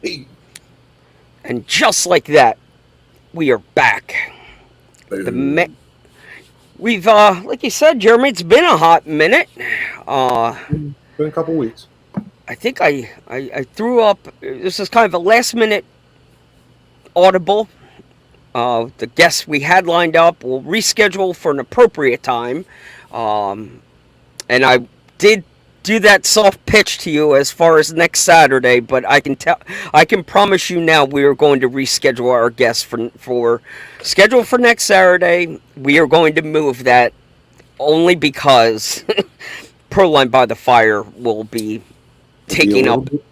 Hey, And just like that, we are back. The me- boom. we've like you said, Jeremy, it's been a hot minute. Uh Been a couple weeks. I think I threw up. This is kind of a last minute audible. The guests we had lined up will reschedule for an appropriate time. Um, and I did do that soft pitch to you as far as next Saturday, but I can promise you now we are going to reschedule our guests for schedule for next Saturday. We are going to move that only because Proline by the Fire will be We'll be a taking little up. bit.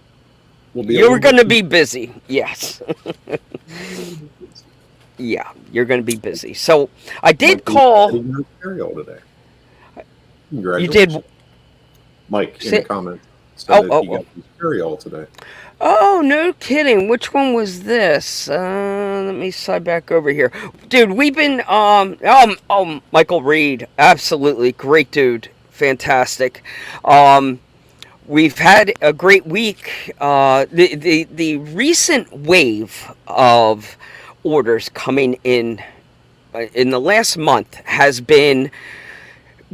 We'll be a You're little going bit. to be busy. Yes. Busy. Yeah, you're going to be busy. So I Mike did is call. getting your cereal today. You did. Congratulations. Mike in the Say, comments said oh, that oh, he oh. got his cereal today. Oh, no kidding. Which one was this? Let me slide back over here. Dude, we've been Michael Reed, absolutely great dude. Fantastic. Um we've had a great week. The recent wave of orders coming in the last month has been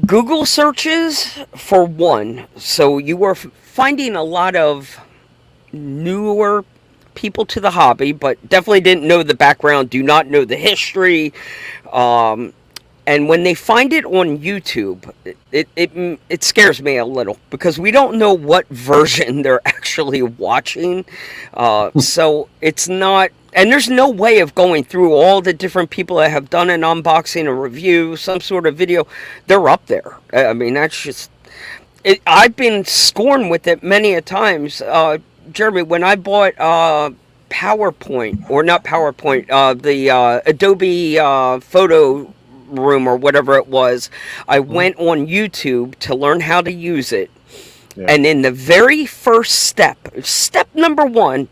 Google searches for one. So you were finding a lot of newer people to the hobby, but definitely didn't know the background, do not know the history. Um, and when they find it on YouTube, it scares me a little because we don't know what version they're actually watching. So it's not, and there's no way of going through all the different people that have done an unboxing, a review, some sort of video. They're up there. I mean, that's just I've been scorned with it many a times. Jeremy, when I bought PowerPoint, or not PowerPoint, the Adobe Photo Room or whatever it was, I Mhm. went on YouTube to learn how to use it. Yeah. And in the very first step number one,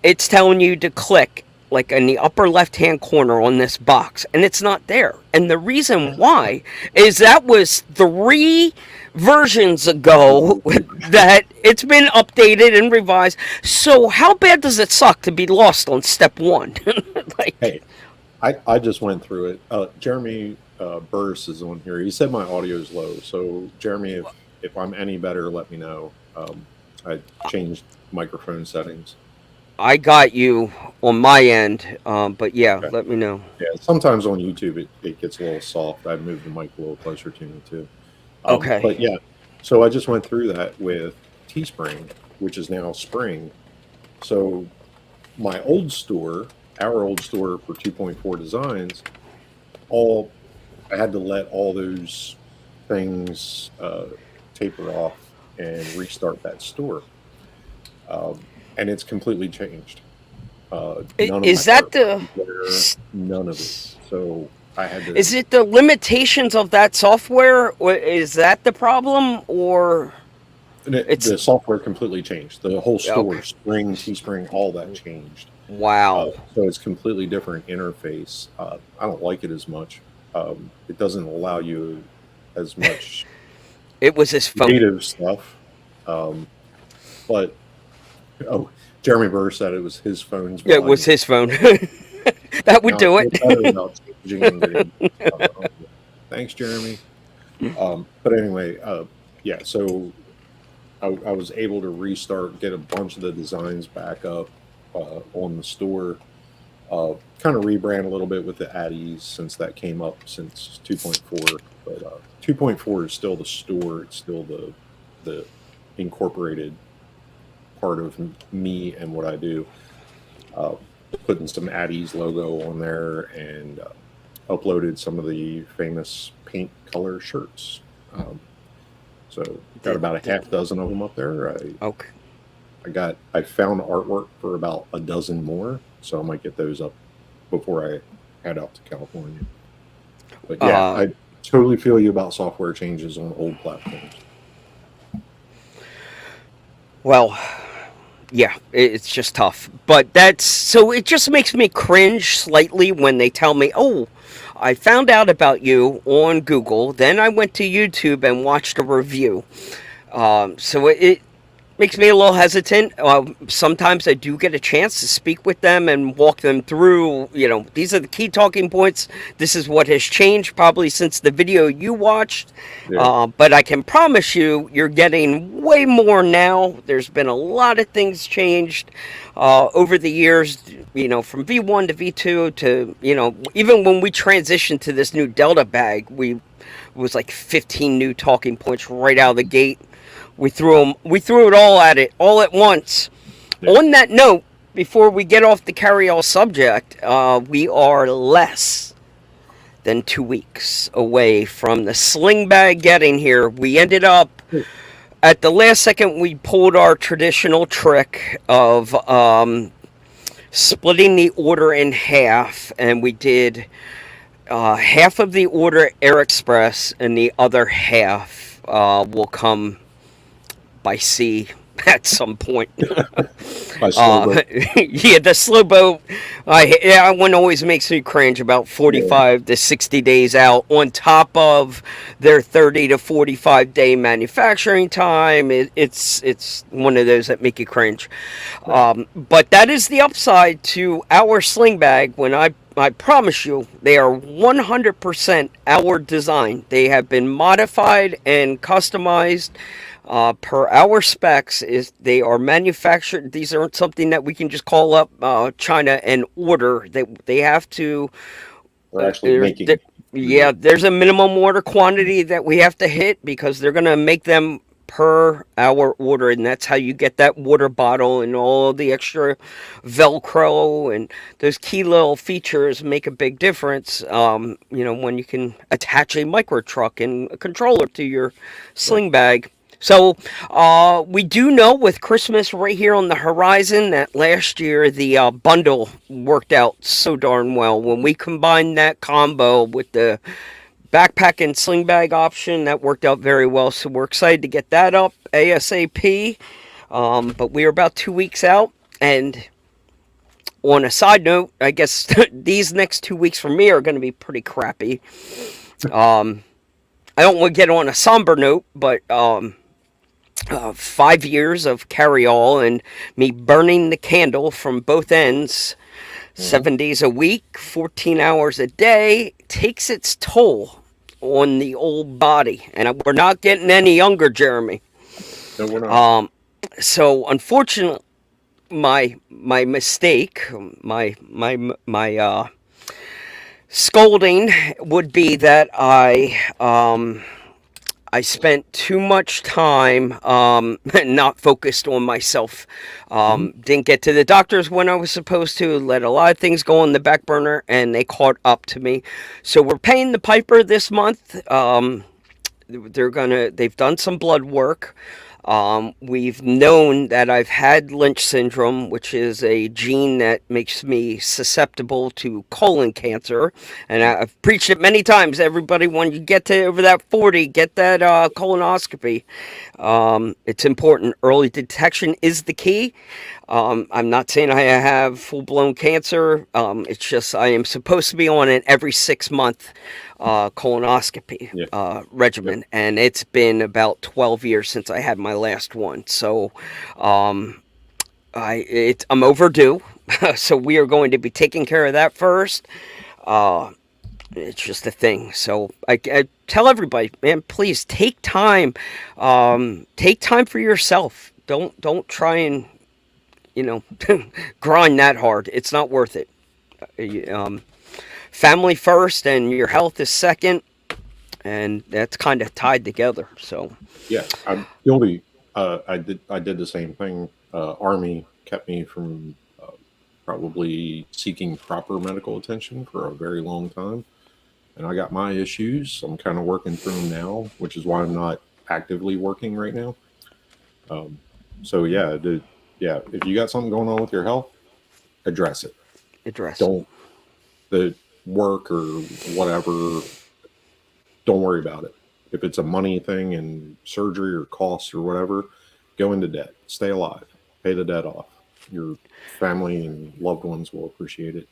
it's telling you to click like in the upper left hand corner on this box, and it's not there. And the reason why is that was 3 versions ago that it's been updated and revised. So how bad does it suck to be lost on step one? Like, Hey, I just went through it. Jeremy Burris is on here. He said my audio is low. So Jeremy, if I'm any better, let me know. I changed microphone settings. I got you on my end, but yeah, Okay. let me know. Yeah, sometimes on YouTube it gets a little soft. I moved the mic a little closer to me too. But Okay. yeah, so I just went through that with Teespring, which is now Spring. So my old store, our old store for 2.4 designs, all I had to let all those things taper off and restart that store, and it's completely changed. None of my Is that art the is there, none of it. So I had to. is it the limitations of that software, or is that the problem, or And it's the software completely changed. The whole store, okay? Spring, Teespring, all that changed. Wow. So it's completely different interface. I don't like it as much. It doesn't allow you as much It was his phone. native stuff. Um, but oh, Jeremy Burr said it was his phone's It was volume. his phone. That would Now I do feel better it. about changing the. Uh, Thanks, Jeremy. But anyway, yeah. So I was able to restart, get a bunch of the designs back up on the store. Kind of rebrand a little bit with the at ease since that came up since 2.4. But 2.4 is still the store. It's still the incorporated part of me and what I do. Uh, Putting some at ease logo on there and uploaded some of the famous paint color shirts. Um, so got The, about a the, half dozen of them up there. okay. I found artwork for about a dozen more, so I might get those up before I head out to California. But yeah, Uh, I totally feel you about software changes on old platforms. well, yeah, it's just tough. But that's so it just makes me cringe slightly when they tell me, "Oh, I found out about you on Google, then I went to YouTube and watched a review." So makes me a little hesitant. Sometimes I do get a chance to speak with them and walk them through, these are the key talking points. This is what has changed probably since the video you watched. Yeah. But I can promise you, you're getting way more now. There's been a lot of things changed over the years, from V1 to V2 to, even when we transitioned to this new Delta bag, it was like 15 new talking points right out of the gate. We threw it all at it all at once. Yeah. On that note, before we get off the carry-all subject, we are less than 2 weeks away from the sling bag getting here. We ended up at the last second. We pulled our traditional trick of splitting the order in half, and we did half of the order Air Express, and the other half will come by sea at some point. By slow boat. Yeah, the slow boat. That one always makes me cringe. About 45 to 60 days out, on top of their 30 to 45 day manufacturing time. It's one of those that make you cringe. But that is the upside to our sling bag. When I promise you, they are 100% our design. They have been modified and customized per our specs. Is they are manufactured. These aren't something that we can just call up China and order. They have to. We're actually making. Yeah, there's a minimum order quantity that we have to hit, because they're gonna make them per our order, and that's how you get that water bottle and all the extra Velcro and those key little features make a big difference. When you can attach a micro truck and a controller to your sling bag. So we do know, with Christmas right here on the horizon, that last year the bundle worked out so darn well. When we combined that combo with the backpack and sling bag option, that worked out very well. So we're excited to get that up ASAP. But we are about 2 weeks out. And on a side note, I guess these next 2 weeks for me are going to be pretty crappy. I don't want to get on a somber note, but 5 years of carry-all and me burning the candle from both ends, 7 days a week, 14 hours a day, takes its toll on the old body. And we're not getting any younger, Jeremy. No, we're not. So unfortunately, my mistake, my scolding would be that I spent too much time not focused on myself. Didn't get to the doctors when I was supposed to. Let a lot of things go on the back burner, and they caught up to me. So we're paying the piper this month. They've done some blood work. We've known that I've had Lynch syndrome, which is a gene that makes me susceptible to colon cancer. And I've preached it many times. Everybody, when you get to over that 40, get that colonoscopy. It's important. Early detection is the key. I'm not saying I have full-blown cancer. It's just I am supposed to be on an every 6 month colonoscopy regimen, and it's been about 12 years since I had my last one. So I'm overdue. So we are going to be taking care of that first. It's just a thing. So I tell everybody, man, please take time. Take time for yourself. Don't try and grind that hard. It's not worth it. Family first, and your health is second, and that's kind of tied together. So yeah, I'm guilty. I did the same thing. Army kept me from probably seeking proper medical attention for a very long time, and I got my issues. I'm kind of working through them now, which is why I'm not actively working right now. So yeah, if you got something going on with your health, address it. Don't the work or whatever. Don't worry about it. If it's a money thing and surgery or costs or whatever, go into debt. Stay alive. Pay the debt off. Your family and loved ones will appreciate it.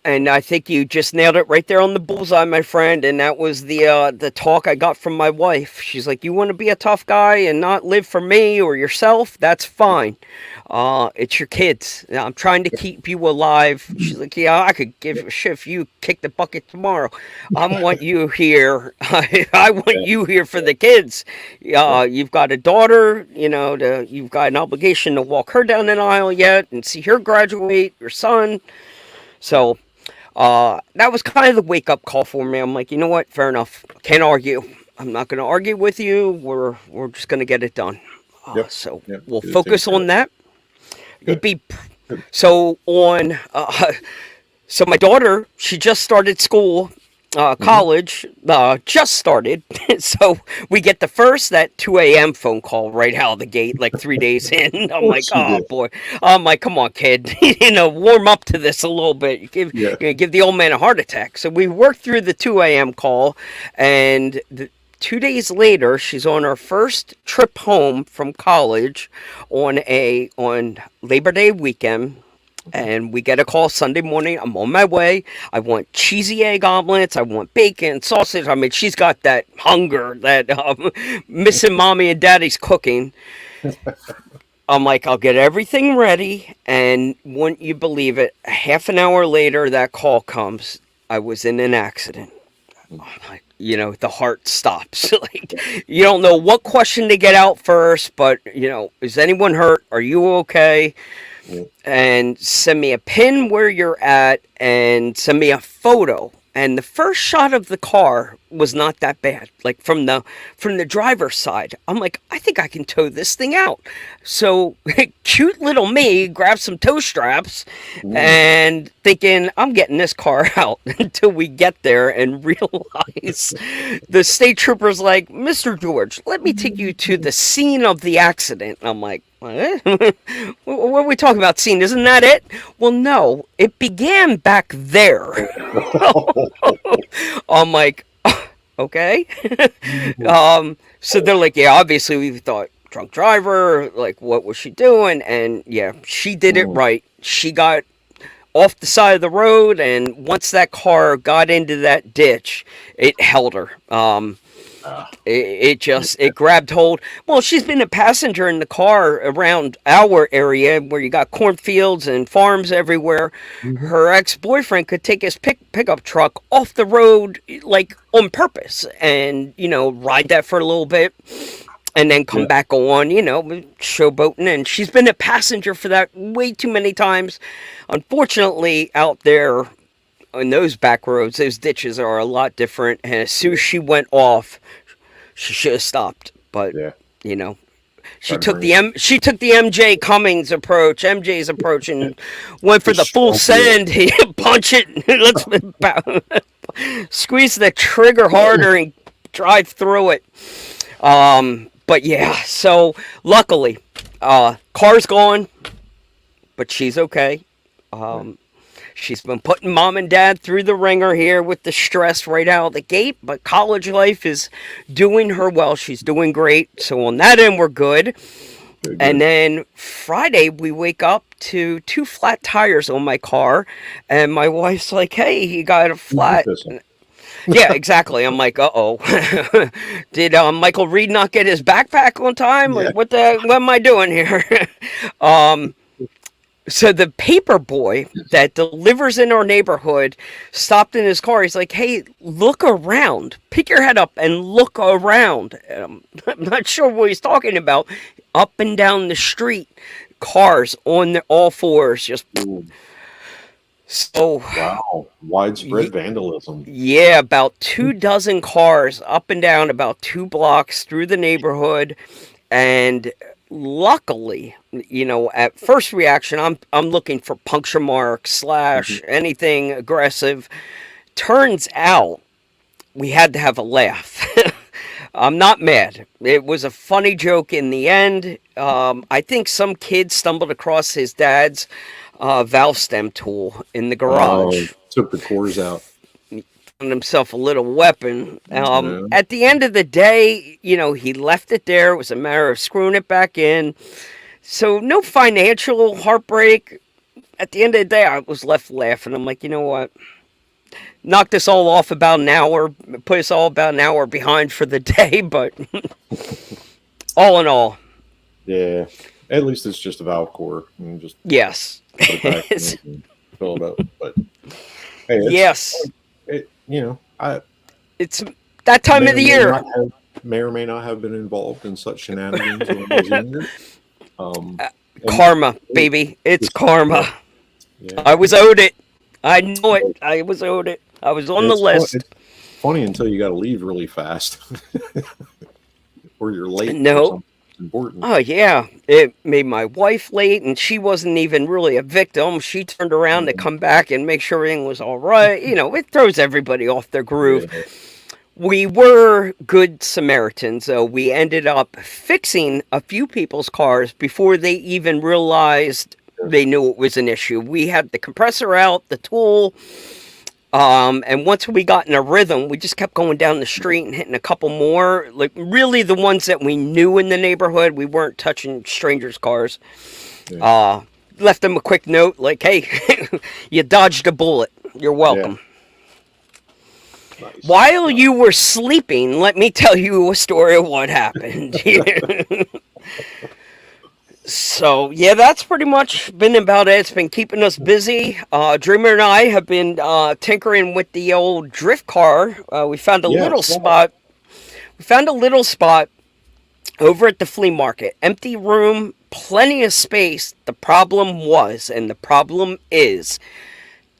And I think you just nailed it right there on the bullseye, my friend. And that was the talk I got from my wife. She's like, "You want to be a tough guy and not live for me or yourself? That's fine. It's your kids. I'm trying to keep you alive." She's like, "Yeah, I could give a shit if you kick the bucket tomorrow. I want you here. I want Yeah, you here for the kids. yeah, You've got a daughter. You've got an obligation to walk her down an aisle yet and see her graduate. Your son." yeah, So that was kind of the wake up call for me. I'm like, you know what? Fair enough. Can't argue. I'm not going to argue with you. We're just going to get it done. yep, So yep. we'll Get it taken focus care on of. that. It'd Good, be good. so on. So my daughter, she just started school, Hmm. college, just started. So we get the first that 2 a.m. phone call right out of the gate, like 3 days in. Of I'm like, course you oh did. boy. I'm like, come on, kid, warm up to this a little bit. Yeah. You're gonna give the old man a heart attack. So we worked through the 2 a.m. call, and 2 days later, she's on her first trip home from college on Labor Day weekend, Okay. and we get a call Sunday morning. I'm on my way. I want cheesy egg omelets. I want bacon, sausage. I mean, she's got that hunger that missing mommy and daddy's cooking. I'm like, I'll get everything ready. And wouldn't you believe it? Half an hour later, that call comes. I was in an accident. I'm like, the heart stops. Like, you don't know what question to get out first, but, is anyone hurt? Are you okay? Yeah. And send me a pin where you're at and send me a photo. And the first shot of the car was not that bad. Like from the driver's side. I'm like, I think I can tow this thing out. So cute little me grabs some tow straps Mm. and thinking I'm getting this car out until we get there and realize the state trooper's like, "Mr. George, let me take you to the scene of the accident." I'm like, what? What are we talking about? Scene? Isn't that it? Well, no, it began back there. I'm like, okay. So they're like, yeah, obviously we thought drunk driver, like what was she doing? And yeah, she did it Mm. right. She got off the side of the road, and once that car got into that ditch, it held her. Ah, It grabbed hold. Well, she's been a passenger in the car around our area where you got cornfields and farms everywhere. mhm. Her ex-boyfriend could take his pickup truck off the road like on purpose and ride that for a little bit and then Yeah. come back on, showboating. And she's been a passenger for that way too many times. Unfortunately, out there in those back roads, those ditches are a lot different. And as soon as she went off, she should have stopped. But Yeah. you know, Try to bring she took the MJ's approach, and went for the just full strong through send. Punch it. Let's squeeze the trigger harder and drive through it. But yeah, so luckily, car's gone, but she's okay. it. Um, she's been putting mom and dad through the ringer here with the stress right out of the gate, but college life is doing her well. She's doing great. So on that end, we're good. Good, And good. then Friday, we wake up to two flat tires on my car, and my wife's like, "Hey, you got a You did flat." this one. Yeah, exactly. I'm like, "Uh-oh." Did Michael Reed not get his backpack on time? Yeah. Like, what am I doing here? um, so the paper boy that delivers in our neighborhood stopped in his car. He's like, "Hey, look around. Pick your head up and look around." I'm not sure what he's talking about. Up and down the street, cars on all fours. Just Ooh, so, wow. Widespread vandalism. yeah, about 2 dozen cars up and down about 2 blocks through the neighborhood. And luckily, at first reaction, I'm looking for puncture marks slash Mhm. anything aggressive. Turns out we had to have a laugh. I'm not mad. It was a funny joke in the end. I think some kid stumbled across his dad's valve stem tool in the Oh, garage, took the cores out. found himself a little weapon. Yeah. At the end of the day, he left it there. It was a matter of screwing it back in. So no financial heartbreak. at the end of the day, I was left laughing. I'm like, you know what? Knock this all off about an hour, put us all about an hour behind for the day, but all in all, Yeah. At least it's just a valve core and just yes. put it back in and fill it up. But hey, Yes. I It's that time may of or the may year. not have been involved in such shenanigans when I was younger. Um, and Karma, baby. It's just yeah, karma. yeah. I was owed it. I know it. I was owed it. I was on And the list. it's funny until you got to leave really fast, or you're late for No. something important. Oh, yeah. It made my wife late, and she wasn't even really a victim. She turned around to Mhm. come back and make sure everything was all right. You know, it throws everybody off their groove. Yeah, We were good Samaritans, so we ended up fixing a few people's cars before they even realized they knew it was an issue. We had the compressor out, the tool, and once we got in a rhythm, we just kept going down the street and hitting a couple more. Like, really, the ones that we knew in the neighborhood. We weren't touching strangers' cars. yeah, Uh, Left them a quick note, like, "Hey, you dodged a bullet. You're yeah. welcome." Nice. While you were sleeping, let me tell you a story of what happened. So, yeah, that's pretty much been about it. It's been keeping us busy. Dreamer and I have been tinkering with the old drift car. We found a Yeah, little spot. We found a little spot over at the flea market. Empty room, plenty of space. The problem was, and the problem is,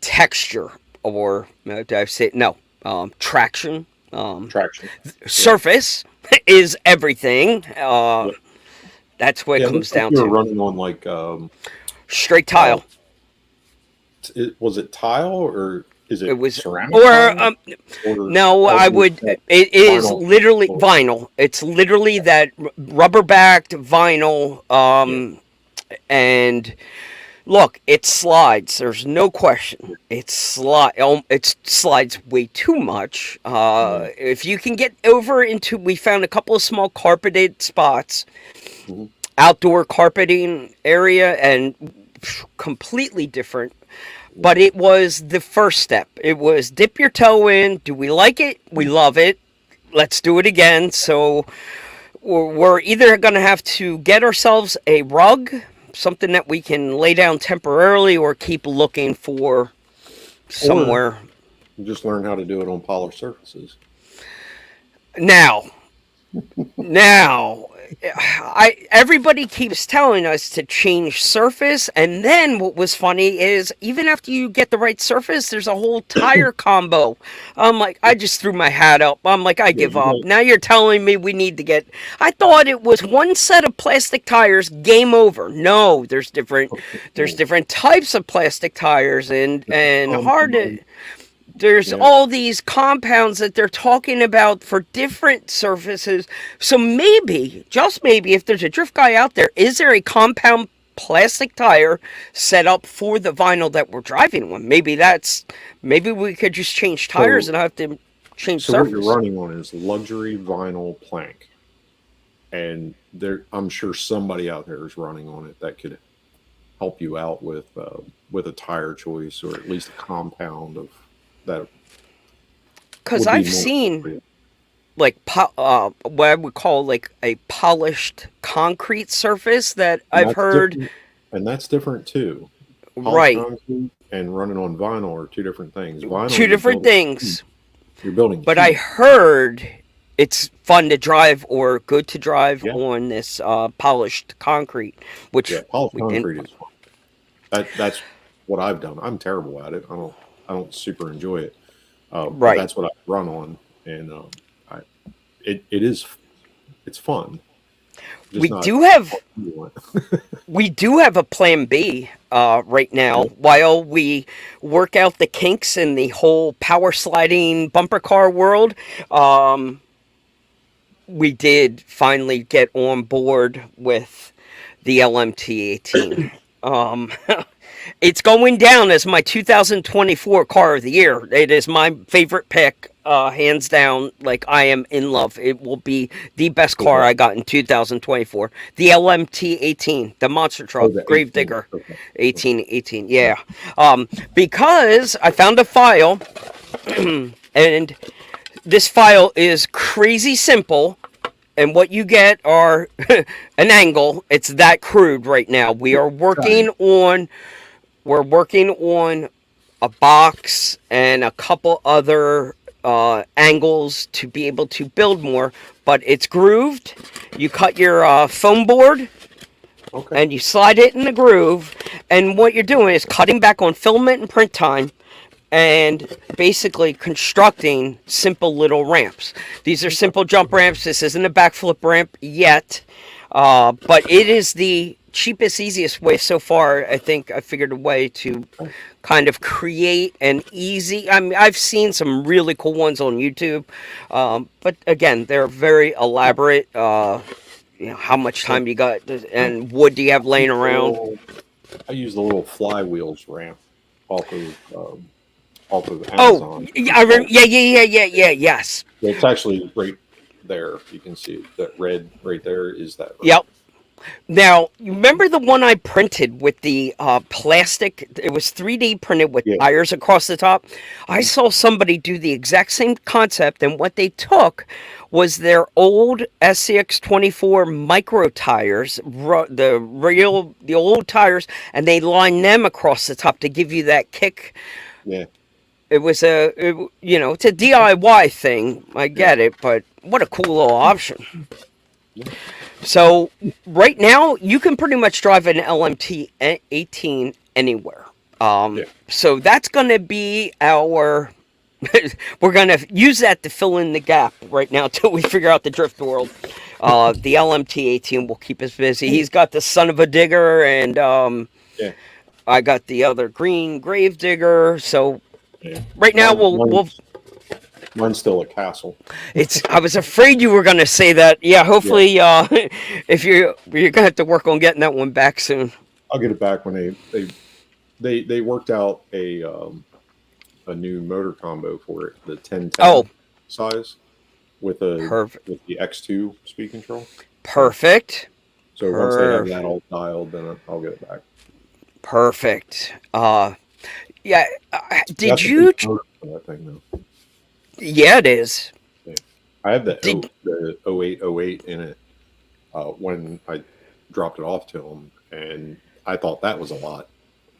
texture, or did I say no? Traction. traction. Yeah, Surface is everything. yeah, That's what it yeah. It comes looks like down you were to. running on like Straight uh, tile. was it tile or is It it was, ceramic or tile or no, oh, I would. that It is vinyl? literally Or, vinyl. It's literally that rubber backed vinyl. yeah, And look, it slides. There's no yeah, question. It slides way too much. yeah. If you can get over into, we found a couple of small carpeted spots, Mhm. outdoor carpeting area, and completely different. Yeah. But it was the first step. It was dip your toe in. Do we like it? We love it. Let's do it again. So we're either going to have to get ourselves a rug, something that we can lay down temporarily, or keep looking for Or somewhere. you just learn how to do it on polished surfaces. Now, now, I everybody keeps telling us to change surface, and then what was funny is even after you get the right surface, there's a whole tire combo. I'm like, I just threw my hat up. I'm like, I Yeah, give up. Now you're telling me we need to get. I thought it was one set of plastic tires, game over. No, there's no, different types of plastic tires, different and hard to. compound. There's Yeah, all these compounds that they're talking about for different surfaces. So maybe, just maybe, if there's a drift guy out there, is there a compound plastic tire set up for the vinyl that we're driving on? Maybe we could just change tires so and have to change so what you're surface. running on is luxury vinyl plank, and I'm sure somebody out there is running on it that could help you out with a tire choice or at least a compound of that Because would be I've more seen appropriate. like what I would call like a polished concrete surface that And I've that's heard. different. And that's different too. Polished Right, concrete and running on vinyl are two different things. Vinyl, two different things. you're building But I heat. heard it's fun to drive or good to drive Yeah, on this polished concrete, yeah. which Polished and concrete is fun. That's what I've done. I'm terrible at it. I don't super enjoy it. But right. that's what I run on, and I it is it's fun, just We not do what have you want. we do have a plan B right now Yeah, while we work out the kinks in the whole power sliding bumper car world. Um, we did finally get on board with the LMT 18. Um, It's going down as my 2024 car of the year. It is my favorite pick, hands down. Like, I am in love. It will be the best car Okay. I got in 2024. The LMT 18, the monster Oh, truck, the 18. Gravedigger Okay. Okay. 1818. Yeah. Because I found a file, and this file is crazy simple. And what you get are an angle. It's that crude right now. We Yeah. are Trying. working on a box and a couple other angles to be able to build more, but it's grooved. You cut your foam board Okay. and you slide it in the groove, and what you're doing is cutting back on filament and print time and basically constructing simple little ramps. These are simple jump ramps. This isn't a backflip ramp yet, but it is the cheapest, easiest way so far. I think I figured a way to kind of create an easy. I mean, I've seen some really cool ones on YouTube, but again, they're very elaborate. How much Yeah. time you got and wood do you have laying around? I use the little flywheels ramp off of um, off of Oh, Amazon. yeah, It's called. yeah. Yes. It's actually right there. You can see it. That red right there is that ramp. Yep. Now, you remember the one I printed with the plastic? It was 3D printed with Yeah. tires across the top. I saw somebody do the exact same concept, and what they took was their old SCX-24 micro tires, the old tires, and they lined them across the top to give you that kick. Yeah. It was it's a DIY thing. I Yeah. get it, but what a cool little option. Yeah. So right now you can pretty much drive an LMT 18 anywhere. Yeah. So that's going to be our. We're going to use that to fill in the gap right now until we figure out the drift world. The LMT 18 will keep us busy. He's got the son of a digger, and Yeah. I got the other green grave digger. So Yeah. right now Mine, we'll. mine's still a castle. It's. I was afraid you were going to say that. Yeah. Yeah. Hopefully, if you're going to have to work on getting that one back soon. I'll get it back when they worked out a new motor combo for it, the 1010 Oh, size with a perfect. with the X2 speed control. So Perfect. so once they have that Perfect. all dialed, then I'll get it back. Perfect. Yeah. Did That's a big you? motor for that thing though. Yeah, it is. Yeah. I have Did the 0808 in it when I dropped it off to him, and I thought that was a lot.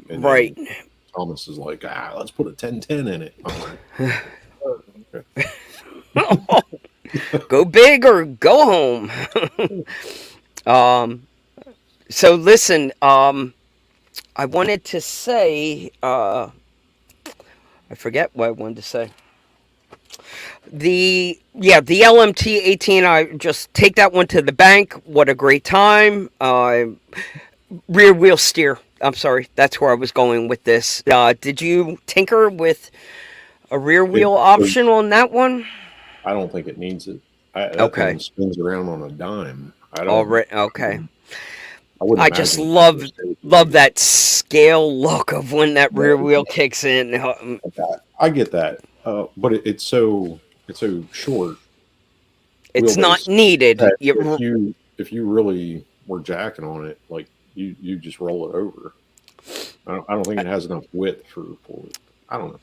And right. then Thomas is like, let's put a 1010 in it. I'm like, "Oh, okay." Go big or go home. um. So listen. I wanted to say. I forget what I wanted to say. The LMT 18. I just take that one to the bank. What a great time. Rear wheel steer. I'm sorry, that's where I was going with this. Did you tinker with a rear It, wheel it, option on that one? I don't think it needs it. That thing Okay. spins around on a dime. All right. Okay. I wouldn't I just imagine it would love stay with love me. that scale look of when that rear Yeah, wheel kicks in. I get that, but it's so short It's not wheelbase needed. that if you really were jacking on it, like you just roll it over. I don't think it has enough width for it. I don't know.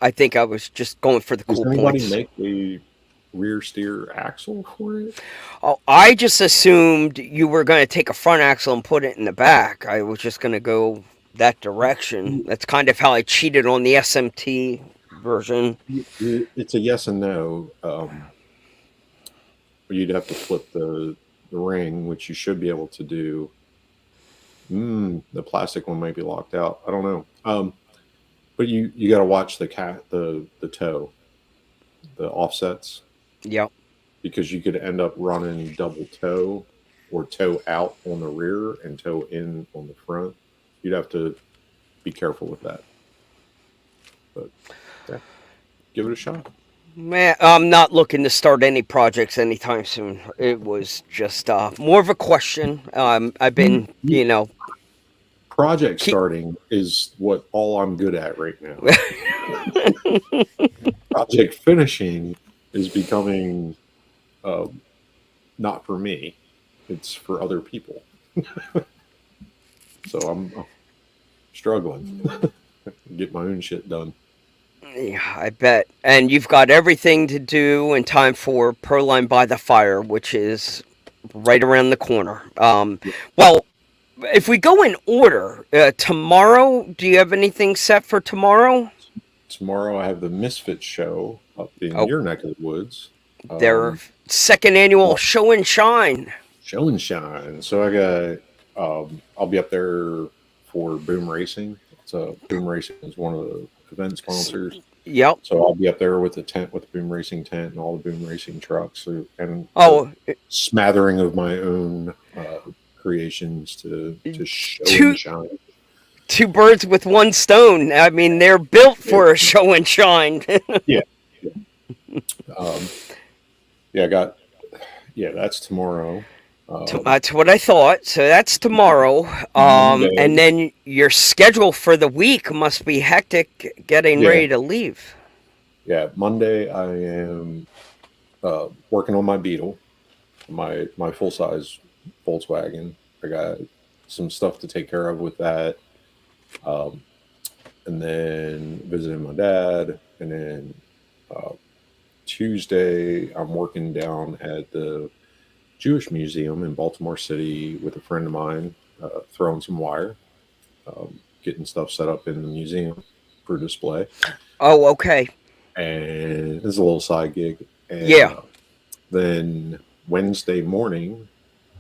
I think I was just going for the Does cool anybody points. make a rear steer axle for it? Oh, I just assumed you were going to take a front axle and put it in the back. I was just going to go that direction. That's kind of how I cheated on the SMT version. It's a yes and no. You'd have to flip the ring, which you should be able to do. The plastic one might be locked out. I don't know. But you got to watch the toe, the offsets, Yep. because you could end up running double toe or toe out on the rear and toe in on the front. You'd have to be careful with that. But yeah, give it a shot. Man, I'm not looking to start any projects anytime soon. It was just more of a question. I've You, been, you, project starting is what all I'm good at right now. Project finishing is becoming not for me. It's for other people. So I'm struggling to get my own shit done. Yeah, I bet. And you've got everything to do in time for Proline by the Fire, which is right around the corner. Well, if we go in order, tomorrow, do you have anything set for tomorrow? Tomorrow I have the Misfits show up in Oh, your neck of the woods. their second annual Well, show and shine. show and shine. So I got I'll be up there for Boom Racing. So Boom Racing is one of the event sponsors. Yep. So I'll be up there with the tent, with the Boom Racing tent and all the Boom Racing trucks, and a Oh, smattering of my own creations to show two and shine. two birds with one stone. I mean, they're built for a show and shine. Yeah, um, yeah. I got that's tomorrow. Um, That's what I thought. So that's tomorrow. And Monday, then your schedule for the week must be hectic getting yeah, ready to leave. yeah. Monday I am working on my Beetle, my full size Volkswagen. I got some stuff to take care of with that, um, and then visiting my dad, and then uh, Tuesday I'm working down at the Jewish Museum in Baltimore City with a friend of mine, throwing some wire, getting stuff set up in the museum for display, Oh, okay. and it's a little side gig. And Yeah. then Wednesday morning,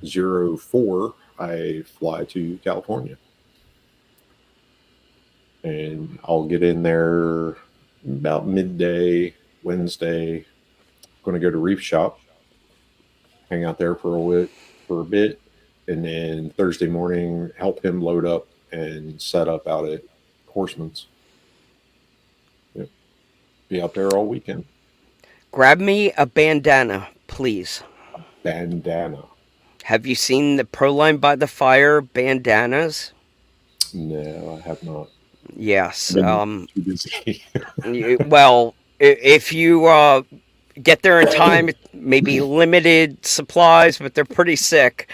04, I fly to California, and I'll get in there about midday Wednesday. Going to go to Reef Shop, hang out there for a bit, and then Thursday morning help him load up and set up out at Horseman's. Yep. Be out there all weekend. Grab me a bandana, please. Bandana. Have you seen the Proline by the Fire bandanas? No, I have not. I've Yes. been too busy. Well, if you get there in time, maybe limited supplies, but they're pretty sick.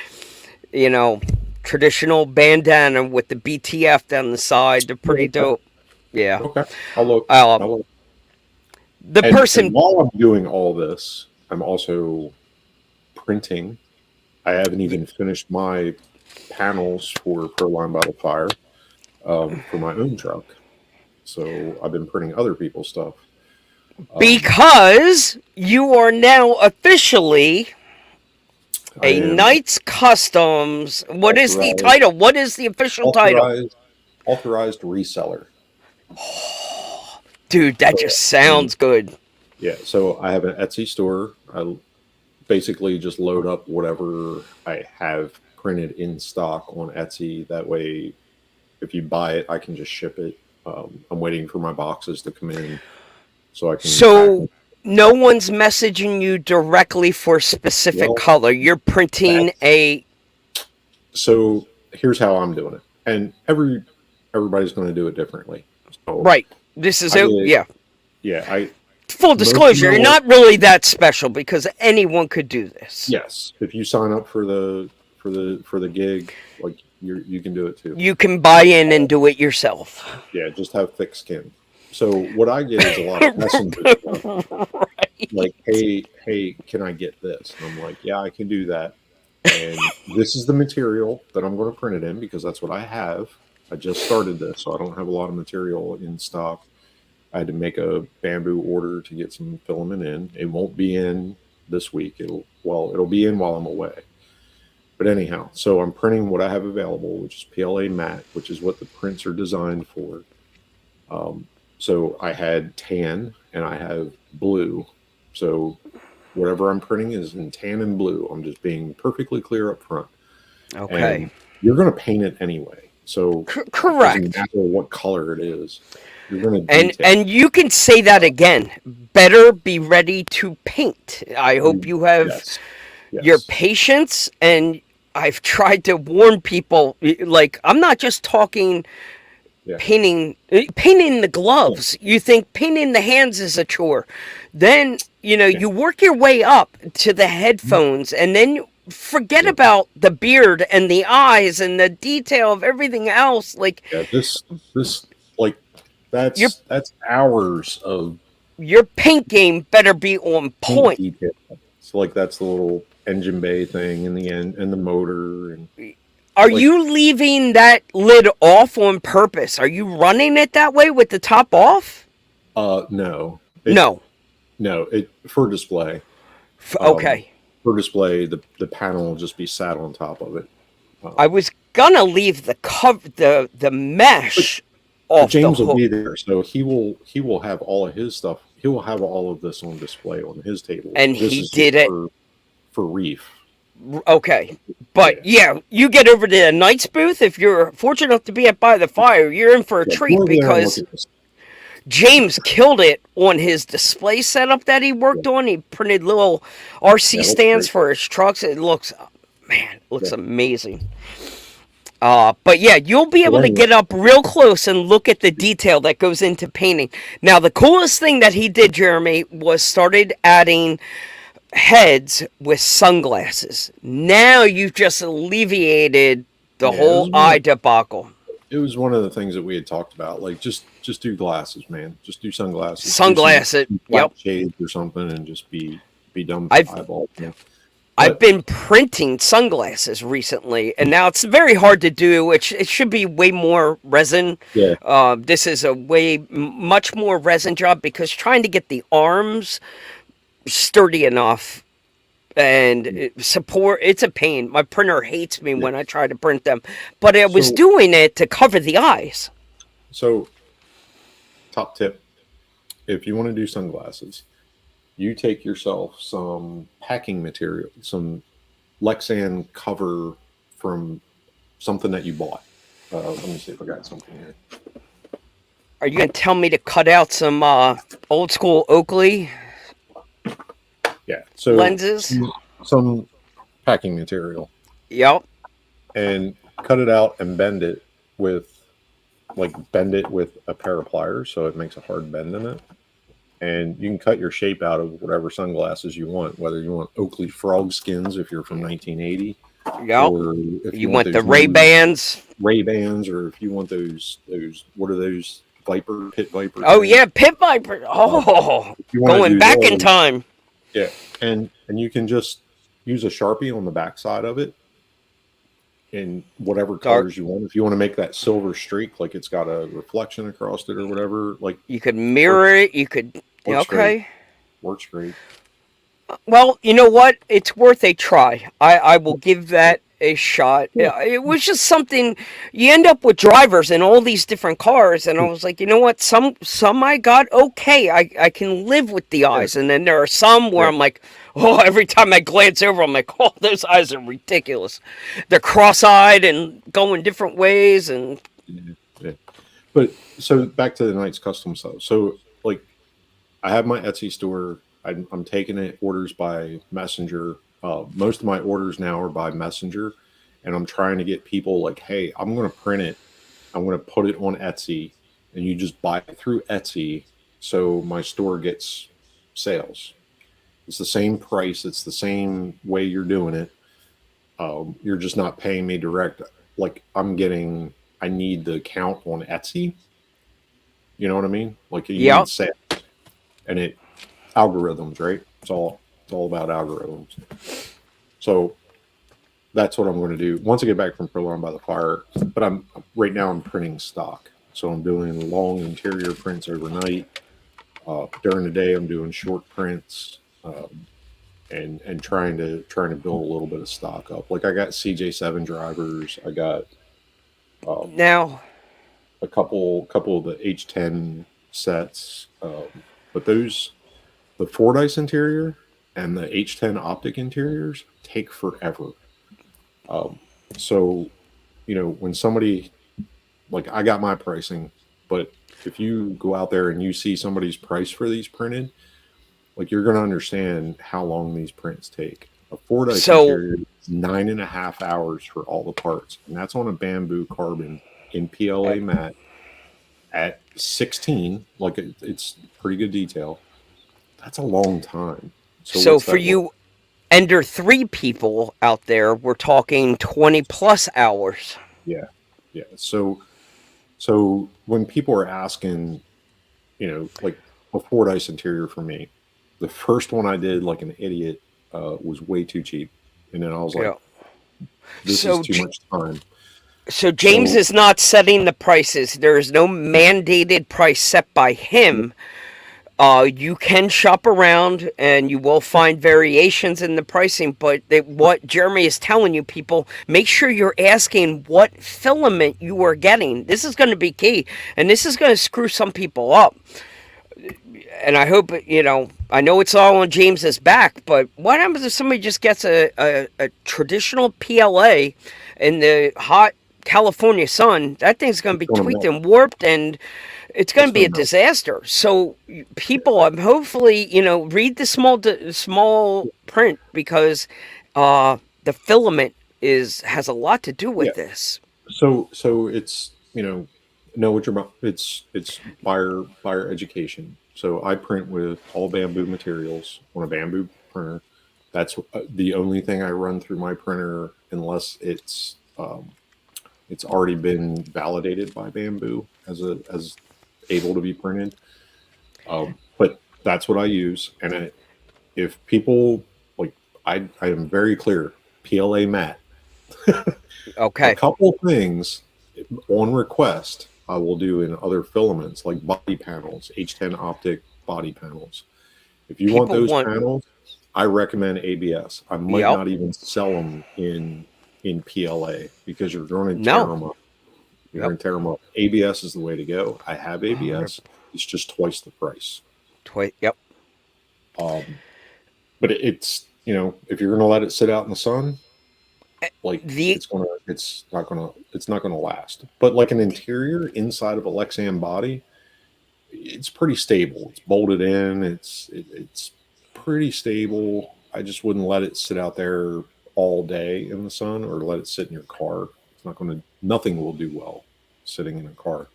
You know, traditional bandana with the BTF down the side. They're pretty dope. Yeah. Okay, I'll look. Um, I'll look. the And person. while I'm doing all this, I'm also printing. I haven't even finished my panels for Proline by the Fire for my own truck. So I've been printing other people's stuff. Um, Because you are now officially I a am Knights Customs. What is the authorized title? What is the official title? authorized authorized reseller. Dude, that So just sounds good. yeah, so I have an Etsy store. I basically just load up whatever I have printed in stock on Etsy. That way, if you buy it, I can just ship it. I'm waiting for my boxes to come in so I can pack So them. no one's messaging you directly for specific Well, color. You're printing that's a so. Here's how I'm doing it, and everybody's going to do it differently. So right. This is I a get yeah. yeah. I Full most of disclosure, my you're work. not really that special because anyone could do this. Yes, if you sign up for the gig, like you can do it too. You can buy in and do it yourself. Yeah, just have thick skin. So what I get is a lot of messenger stuff like, hey, can I get this? And I'm like, yeah, I can do that. And this is the material that I'm going to print it in because that's what I have. I just started this, so I don't have a lot of material in stock. I had to make a bamboo order to get some filament in. It won't be in this week. It'll be in while I'm away. But anyhow, so I'm printing what I have available, which is PLA matte, which is what the prints are designed for. Um, so I had tan and I have blue. So whatever I'm printing is in tan and blue. I'm just being perfectly clear up front. Okay. And you're going to paint it anyway. So it doesn't Correct. matter what color it is. You're going to And detail. and you can say that again. Better be ready to paint. I hope You, you have yes, your yes. patience and I've tried to warn people. Like, I'm not just talking Yeah. painting the Yeah. gloves. You think painting the hands is a chore. Then, Yeah. you work your way up to the headphones, and then forget Yeah. about the beard and the eyes and the detail of everything else. Like, Yeah. This like your that's hours of your paint game better be on paint point. detail. So like that's the little engine bay thing in the end and the motor and Are like you leaving that lid off on purpose? Are you running it that way with the top off? no. No. It for display. Um Okay. for display the panel will just be sat on top of it. I Um was gonna leave the cover, the but, mesh but off the James will hook. be there, so he will have all of his stuff. He will have all of this on display on his table. And This he is just did it. for Reef. Okay. But Yeah. yeah, you get over to the Knights booth. If you're fortunate enough to be at By the Fire, you're in for a Yeah, treat go over there and look because at this. James killed it on his display setup that he Yeah, worked on. He printed little RC yeah, looks stands great. for his trucks. It looks, man, it looks Yeah. amazing. But yeah, you'll be But able to anyway, get up real close and look at the detail that goes into painting. Now, the coolest thing that he did, Jeremy, was started adding heads with sunglasses. Now you've just alleviated the yeah, whole eye debacle. it was one of the things that we had talked about. Like just do glasses, man. Just do sunglasses. Do some Sunglasses. black Yep. shades or something, and just be done with the I've eyeball. Yeah. I've But been printing sunglasses recently, and now it's very hard to do. It should be way more resin. yeah, This is a much more resin job because trying to get the arms sturdy enough and support, it's a pain. My printer hates me yeah. when I try to print them, but I was So doing it to cover the eyes. so top tip: if you want to do sunglasses, you take yourself some packing material, some Lexan cover from something that you bought. Let me see if I got something here. Are you gonna tell me to cut out some old school Oakley Yeah, so lenses? some packing material Yep. and cut it out and bend it with a pair of pliers so it makes a hard bend in it. And you can cut your shape out of whatever sunglasses you want, whether you want Oakley frog skins if you're from 1980, Yep. or if you You want want the those Ray new Bans? Ray Bans, or if you want those what are those pit viper Oh things? yeah, Pit Viper. Oh, If you want to going do back in those, time. yeah, and you can just use a Sharpie on the backside of it in whatever Dark. colors you want. If you want to make that silver streak, like it's got a reflection across it or whatever, like You could mirror works it. You could. works great. Okay. Works great. Well, you know what? It's worth a try. I will give Yeah. that a shot. Yeah. It was just something. You end up with drivers in all these different cars, and I was like, you know what? Some I got okay. I can live with the Yeah. eyes, and then there are some where Yeah. I'm like, oh, every time I glance over, I'm like, oh, those eyes are ridiculous. They're cross-eyed and going different ways, and Yeah. But so back to the Knights custom stuff. So like I have my Etsy store. I'm taking it orders by messenger. Most of my orders now are by messenger, and I'm trying to get people like, hey, I'm going to print it. I'm going to put it on Etsy, and you just buy it through Etsy, so my store gets sales. It's the same price. It's the same way you're doing it. You're just not paying me direct. Like I'm getting, I need the count on Etsy. You know what I mean? Like you yeah. need sales, and it algorithms, right? It's all about algorithms. So that's what I'm going to do once I get back from Proline by the Fire. But I'm right now I'm printing stock, so I'm doing long interior prints overnight. During the day, I'm doing short prints, and trying to build a little bit of stock up. Like I got CJ7 drivers, I got um, Now, a couple of the H10 sets, but those the Fordyce interior and the H10 optic interiors take forever. Um, so, when somebody like I got my pricing, but if you go out there and you see somebody's price for these printed, like you're going to understand how long these prints take. A Fordyce so interior 9.5 hours for all the parts, and that's on a bamboo carbon in PLA matte at 16. Like it's pretty good detail. That's a long time. So So what's for that worth? you Ender 3 people out there, we're talking 20 plus hours. Yeah, yeah. So when people are asking, like a Fordyce interior for me, the first one I did like an idiot was way too cheap, and then I was Yeah. like, this is So too much time. so James So is not setting the prices. There is no mandated price set by him. You can shop around and you will find variations in the pricing, but what Jeremy is telling you, people, make sure you're asking what filament you are getting. This is going to be key, and this is going to screw some people up. And I hope, I know it's all on James's back, but what happens if somebody just gets a traditional PLA in the hot California sun? That thing's going to it's be going to tweaked melt. and warped, and it's going It's to be going a to melt. disaster. So people, I'm hopefully, read the small print, because the filament is has a lot to do Yeah. with this. So it's know what you're about. It's buyer education. So I print with all bamboo materials on a bamboo printer. That's the only thing I run through my printer, unless it's already been validated by bamboo as able to be printed. But that's what I use. And if people like, I am very clear. PLA matte. A Okay. couple things on request I will do in other filaments like body panels, H10 optic body panels. If you want People those want, panels, I recommend ABS. I might yep, not even sell them in PLA because you're going to tear no, them up. You're yep, going to tear them up. ABS is the way to go. I have 100, ABS. It's just twice the price. yep. Um, but it's if you're going to let it sit out in the sun, like The it's not gonna last. But like an interior inside of a Lexan body, it's pretty stable. It's bolted in. It's pretty stable. I just wouldn't let it sit out there all day in the sun or let it sit in your car. It's not going to. Nothing will do well sitting in a car.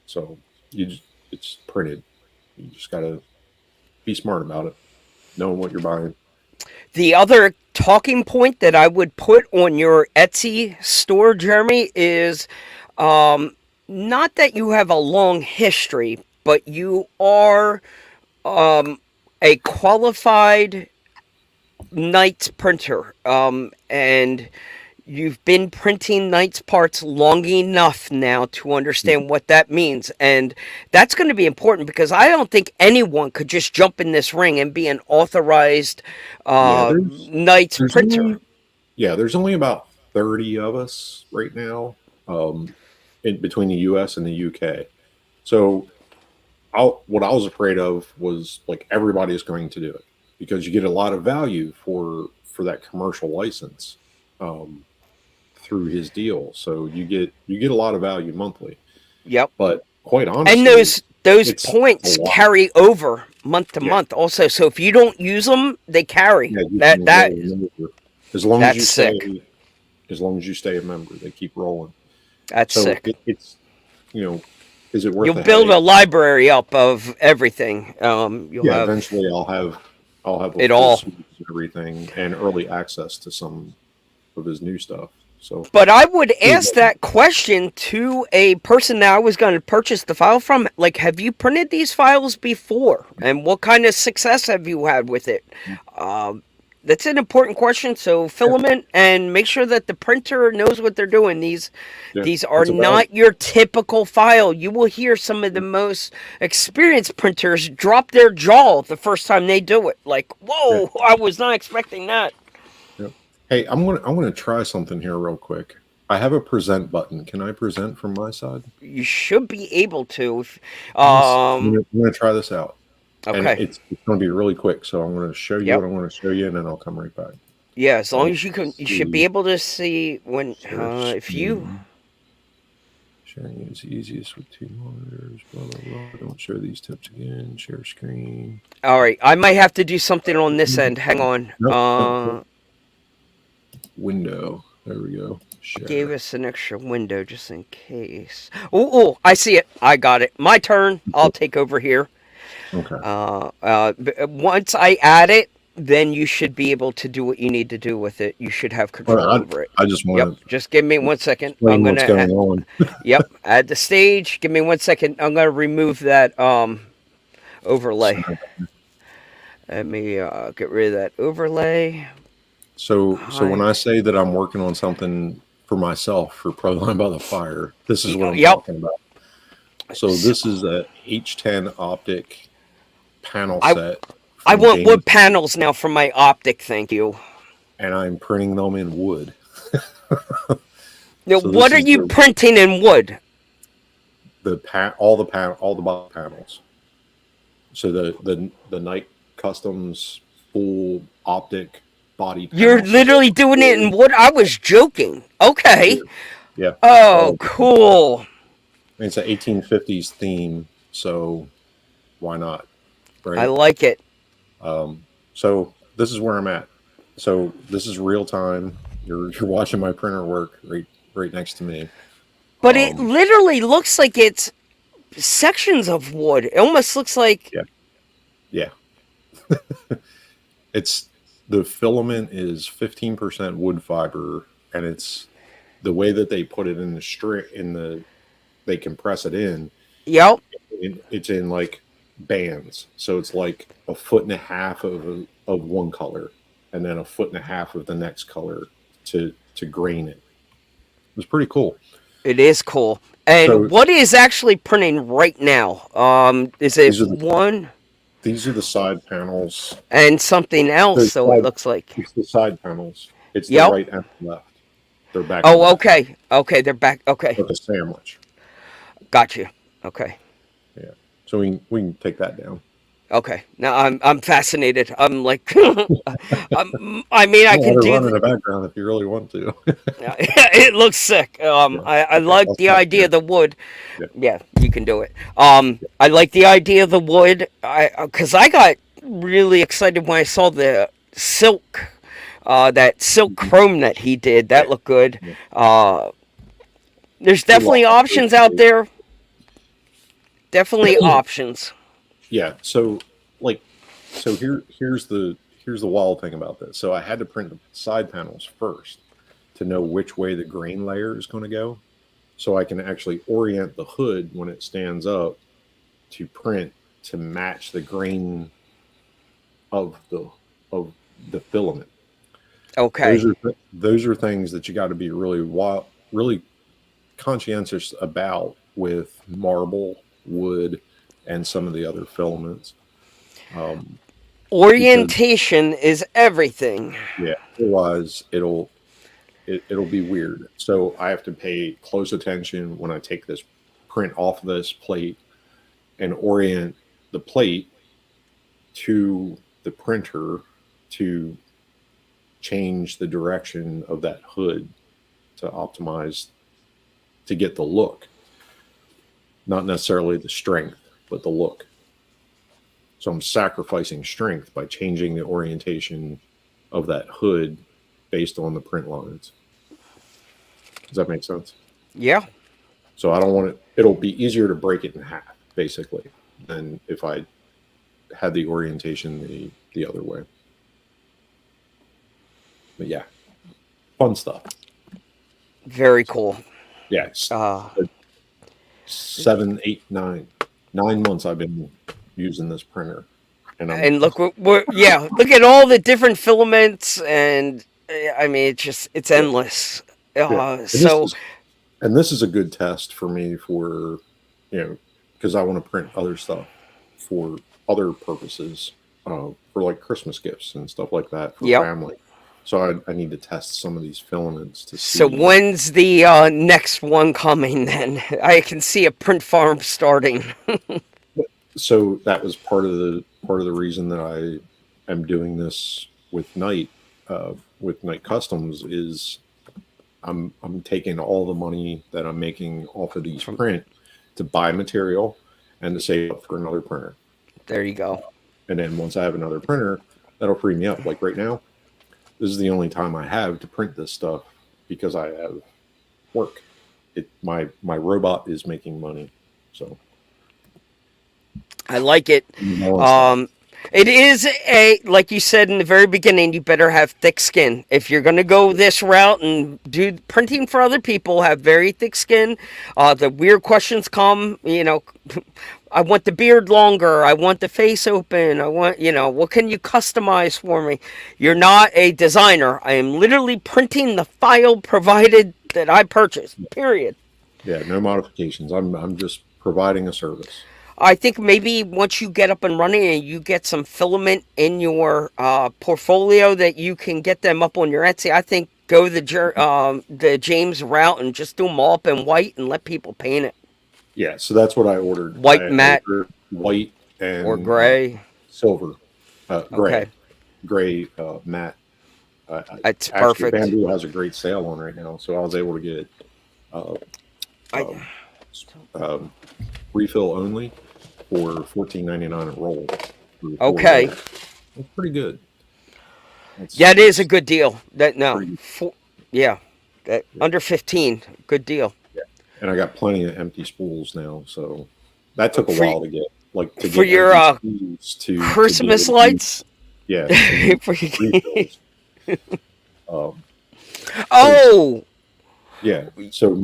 So it's printed. You just got to be smart about it, knowing what you're buying. The other talking point that I would put on your Etsy store, Jeremy, is not that you have a long history, but you are a qualified Knights printer, and you've been printing Knights parts long enough now to understand what that means. And that's going to be important, because I don't think anyone could just jump in this ring and be an authorized Yeah, Knights there's printer. only there's only about 30 of us right now, um, in between the U.S. and the UK. So what I was afraid of was like everybody is going to do it because you get a lot of value for that commercial license, um, through his deal. So you get a lot of value monthly. Yep. But quite And honestly, those it's a points lot. carry over month to Yeah, month also. So if you don't use them, they carry. yeah. You That can that roll a member as long as that's you sick. stay as long as you stay a member. They keep rolling. That's So sick. it's you know, is it worth You'll the build headache? a library up of everything. You'll Yeah, have eventually I'll have a it full all. suite of everything and early access to some of his new stuff. So But I would ask that question to a person that I was going to purchase the file from. Like, have you printed these files before? And what kind of success have you had with it? Um, that's an important question. So yeah, filament, and make sure that the printer knows what they're doing. yeah, These are it's about not your typical file. You will hear some of the most experienced printers drop their jaw the first time they do it. Like, yeah, whoa, I was not expecting that. yeah. Hey, I'm gonna try something here real quick. I have a present button. Can I present from my side? You should be able to. Yes. I'm Um, gonna, I'm gonna try this out, and okay. it's gonna be really quick. So I'm gonna show you Yep. what I want to show you, and then I'll come right back. Yeah, as long Let's as you can, you should be see. able to see when, Share if you, screen. Sharing is easiest with two monitors. Blah blah blah. Don't share these tips again. Share screen. all right, I might have to do something on this end. Hang on. Nope, nope, nope. window. There we go. Gave Share. us an extra window just in case. Oh, I see it. I got it. My turn. I'll take over here. Okay. Once I add it, then you should be able to do what you need to do with it. You should have All control right. over it. I just Yep. want Just give me to 1 second. I'm explain what's gonna. going on. Yep. Add the stage. Give me 1 second. I'm gonna remove that overlay. So, Let me get rid of that overlay. so when Hide. I say that I'm working on something for myself for Proline by the Fire, this is what I'm Yep. talking about. So So this is a H10 optic panel I set I from want James, wood panels now for my optic. Thank you. and I'm printing them in wood. Now, So what this are is you printing in wood? all the bottom panels. So the Night Customs full optic body You're panel set. literally doing it in wood? I was joking. Yeah, Okay. yeah. All Oh, of it. cool. It's an 1850s theme, so why not, I right? like it. So this is where I'm at. So this is real time. You're watching my printer work right next to me. But it Um, literally looks like it's sections of wood. It almost looks like. yeah, yeah. It's the filament is 15% wood fiber, and it's the way that they put it in the string in the they compress it in. Yep. It's in like bands, so it's like a foot and a half of one color, and then a foot and a half of the next color to grain it. It was pretty cool. It is cool. And So what is actually printing right now? Is it these are the one these are the side panels. and something else? The So it side, looks like. it's the side panels. It's the Yep. right and left. They're back to Oh, back, okay. Okay, they're back. Okay, like a sandwich. got you. Okay. Yeah. So we can take that down. Okay. Now I'm fascinated. I'm like, I mean, I I'll let can her do. run in the background if you really want to. It looks sick. Yeah. I Okay. like I'll the stop idea here. of the wood. Yeah. Yeah, you can do it. I like the idea of the wood. Because I got really excited when I saw the silk, that silk Mhm. chrome that he did. Yeah. That looked good. Yeah. Uh, there's There's a lot definitely of options out options. there. Definitely options. Yeah. So like here's the wild thing about this. So I had to print the side panels first to know which way the grain layer is going to go, so I can actually orient the hood when it stands up to print to match the grain of the filament. Okay. Those are things that you got to be really conscientious about with marble, wood, and some of the other filaments, um, because Orientation is everything. yeah, otherwise it'll be weird. So I have to pay close attention when I take this print off this plate and orient the plate to the printer to change the direction of that hood to optimize to get the look, not necessarily the strength, but the look. So I'm sacrificing strength by changing the orientation of that hood based on the print lines. Does that make sense? Yeah. So I don't want it. It'll be easier to break it in half, basically, than if I had the orientation the other way. But yeah, fun stuff. Very So cool. yeah, Uh, 7, 8, 9 months I've been using this printer, and I'm and look, yeah, look at all the different filaments, and I mean, it's yeah, endless. yeah. And this So is and this is a good test for me for because I want to print other stuff for other purposes, for like Christmas gifts and stuff like that for yep. family. So I need to test some of these filaments to So see. when's the next one coming? Then I can see a print farm starting. So that was part of the reason that I am doing this with Night Customs is I'm taking all the money that I'm making off of these From print to buy material and to save up for another printer. there you go. And then once I have another printer, that'll free me up. Like right now, this is the only time I have to print this stuff because I have work. My robot is making money, so I like it. balance that. Um, it is a, like you said in the very beginning, you better have thick skin. If you're going to go this route and do printing for other people, have very thick skin. The weird questions come, I want the beard longer. I want the face open. I want, what can you customize for me? You're not a designer. I am literally printing the file provided that I purchased, period. Yeah, no modifications. I'm just providing a service. I think maybe once you get up and running and you get some filament in your portfolio that you can get them up on your Etsy, I think go the James route and just do them all up in white and let people paint it. Yeah, so that's what I ordered. White matte ordered white and or gray. silver, Okay, gray matte. it's Actually, perfect. Bamboo has a great sale on right now, so I was able to get uh, um, I um, refill only for $14.99 a roll. For okay. $4. That's pretty good. Yeah, it is a It's good deal. That no, pretty. yeah, that Yeah. under 15, good deal Yeah. And I got plenty of empty spools now, so that took a for while to get, like to for get your empty spools to be able Christmas to use. lights. Yeah, to use For your, refills. Um, because oh, yeah, so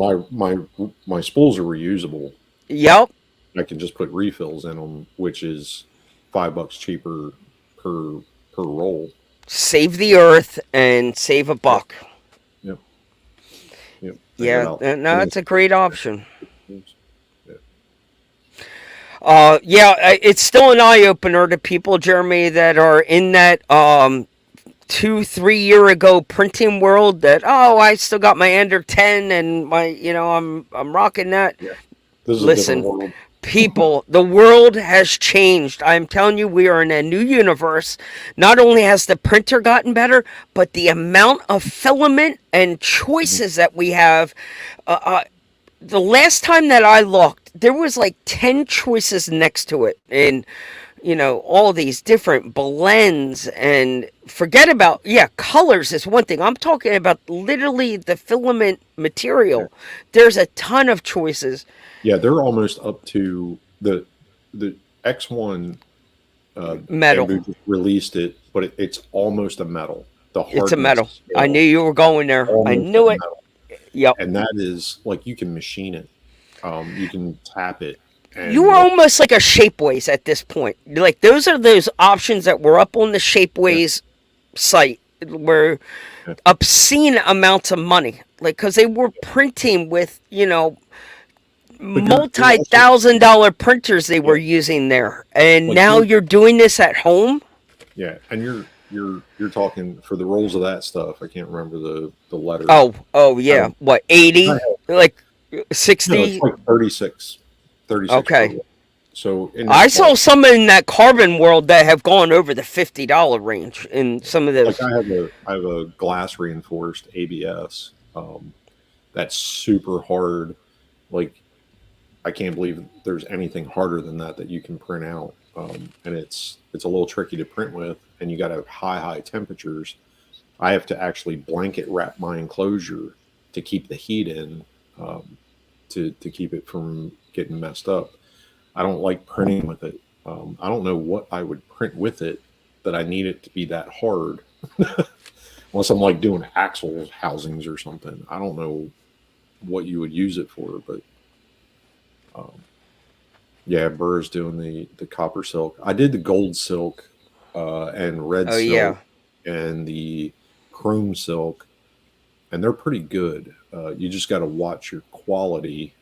my spools are reusable. yep. I can just put refills in them, which is $5 cheaper per roll. Save the earth and save a Yep, buck. yep, yep. I got Yeah, out no, 20 that's a great option. spools. Yeah. Yeah, it's still an eye opener to people, Jeremy, that are in that 2 3 year ago printing world. That I still got my Ender 10 and my I'm rocking that. Yeah. This is a different Listen, world. people, the world has changed. I'm telling you, we are in a new universe. Not only has the printer gotten better, but the amount of filament and Mhm. choices that we have. Uh, uh, the last time that I looked, there was like 10 choices next to it. And, all these different blends and forget about, yeah, colors is one thing. I'm talking about literally the filament Yeah. material. There's a ton of choices. Yeah, they're almost up to the X1. Metal. Bamboo just released it, but it's almost a metal. The It's a metal. hardness I knew scale you were going is there. I almost a knew it. metal, Yep. and that is like you can machine it. You can tap it, You and were like almost like a Shapeways at this point. Like those are those options that were up on the yeah, Shapeways site were yeah. obscene amounts of money. Like because they were printing with But you're also multi-thousand-dollar printers they were yeah, using there, and like now you're doing this at home. and you're talking for the rolls of that stuff. I can't remember the letters. Oh I, yeah. What I 80? have, Like no, it's 60? like 36 per Okay. roll. So in the I saw small, some in that carbon world that have gone over the $50 range in some of like those. I have a glass reinforced ABS. That's super hard. Like I can't believe there's anything harder than that you can print out. And it's a little tricky to print with, and you got to have high temperatures. I have to actually blanket wrap my enclosure to keep the heat in, um, to keep it from getting messed up. I don't like printing with it. I don't know what I would print with it that I need it to be that hard, unless I'm like doing axle housings or something. I don't know what you would use it for, but um, yeah, Burr's doing the copper silk. I did the gold silk and red Oh silk yeah. and the chrome silk, and they're pretty good. You just got to watch your quality.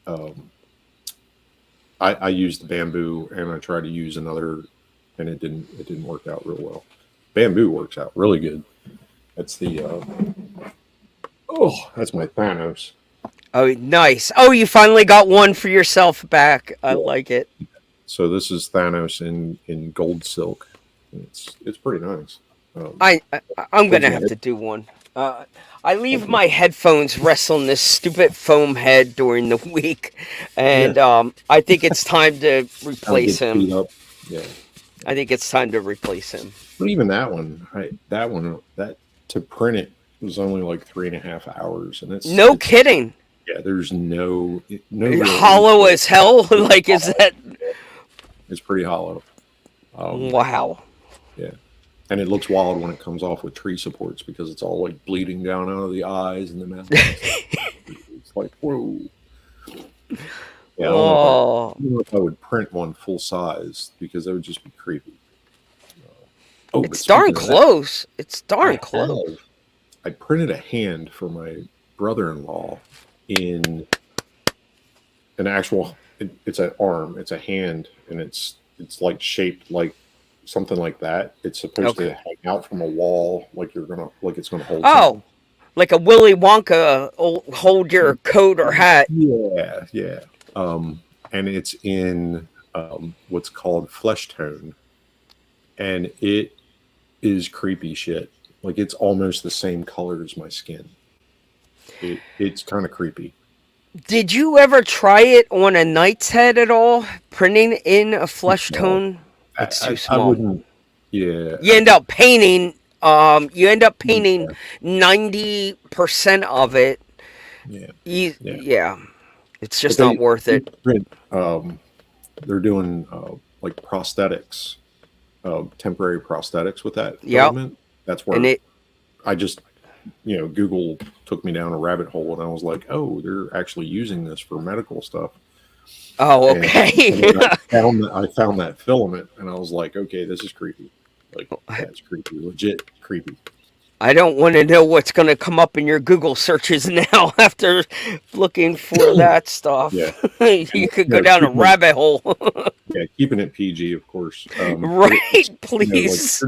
Um, I used the bamboo, and I tried to use another, and it didn't work out real well. Bamboo works out really good. That's the that's my Thanos. Oh nice. Oh, you finally got one for yourself back. I Yeah. like it. So this is Thanos in gold silk. It's pretty nice. Um, I'm holds gonna my have head. to do one. I Holds leave my, my headphones rest on this stupid foam head during the week, yeah, and I think it's time to kind of replace gets him. beat up. Yeah, I think it's time to replace him. But even that to print it was only like 3.5 hours, and No it's kidding. yeah. There's no real Hollow as hell. Like, is that? It's pretty hollow. Um, Wow. yeah, and it looks wild when it comes off with tree supports because it's all like bleeding down out of the eyes and the mouth and stuff. It's like whoa. Yeah, Oh, I don't know if I would print one full size because that would just be creepy. Oh, but it's darn speaking of that, close. It's darn I close. have I printed a hand for my brother-in-law in an actual. It's an arm. It's a hand, and it's like shaped like something like that. It's supposed Okay. to hang out from a wall, like it's gonna hold Oh, something. like a Willy Wonka hold your coat or hat. Yeah, yeah. Um, and it's in what's called flesh tone, and it is creepy shit. Like it's almost the same color as my skin. It's kind of creepy. Did you ever try it on a knight's head at all? Printing in a flesh Small. tone? It's too I small. wouldn't. Yeah, You end up painting. You end up painting yeah, 90% of it. yeah, yeah. Yeah, it's But just not worth they it. print. They're doing like prosthetics, temporary prosthetics with that Yep, filament. That's and where it. I just Google took me down a rabbit hole, and I was like, oh, they're actually using this for medical stuff. Oh, And okay. then I found that filament, and I was like, okay, this is creepy. Like that's creepy, legit creepy. I don't want to know what's going to come up in your Google searches now after looking for that Yeah, stuff. You and could go down a rabbit hole. keeping it PG, of course. But it's Right, like please.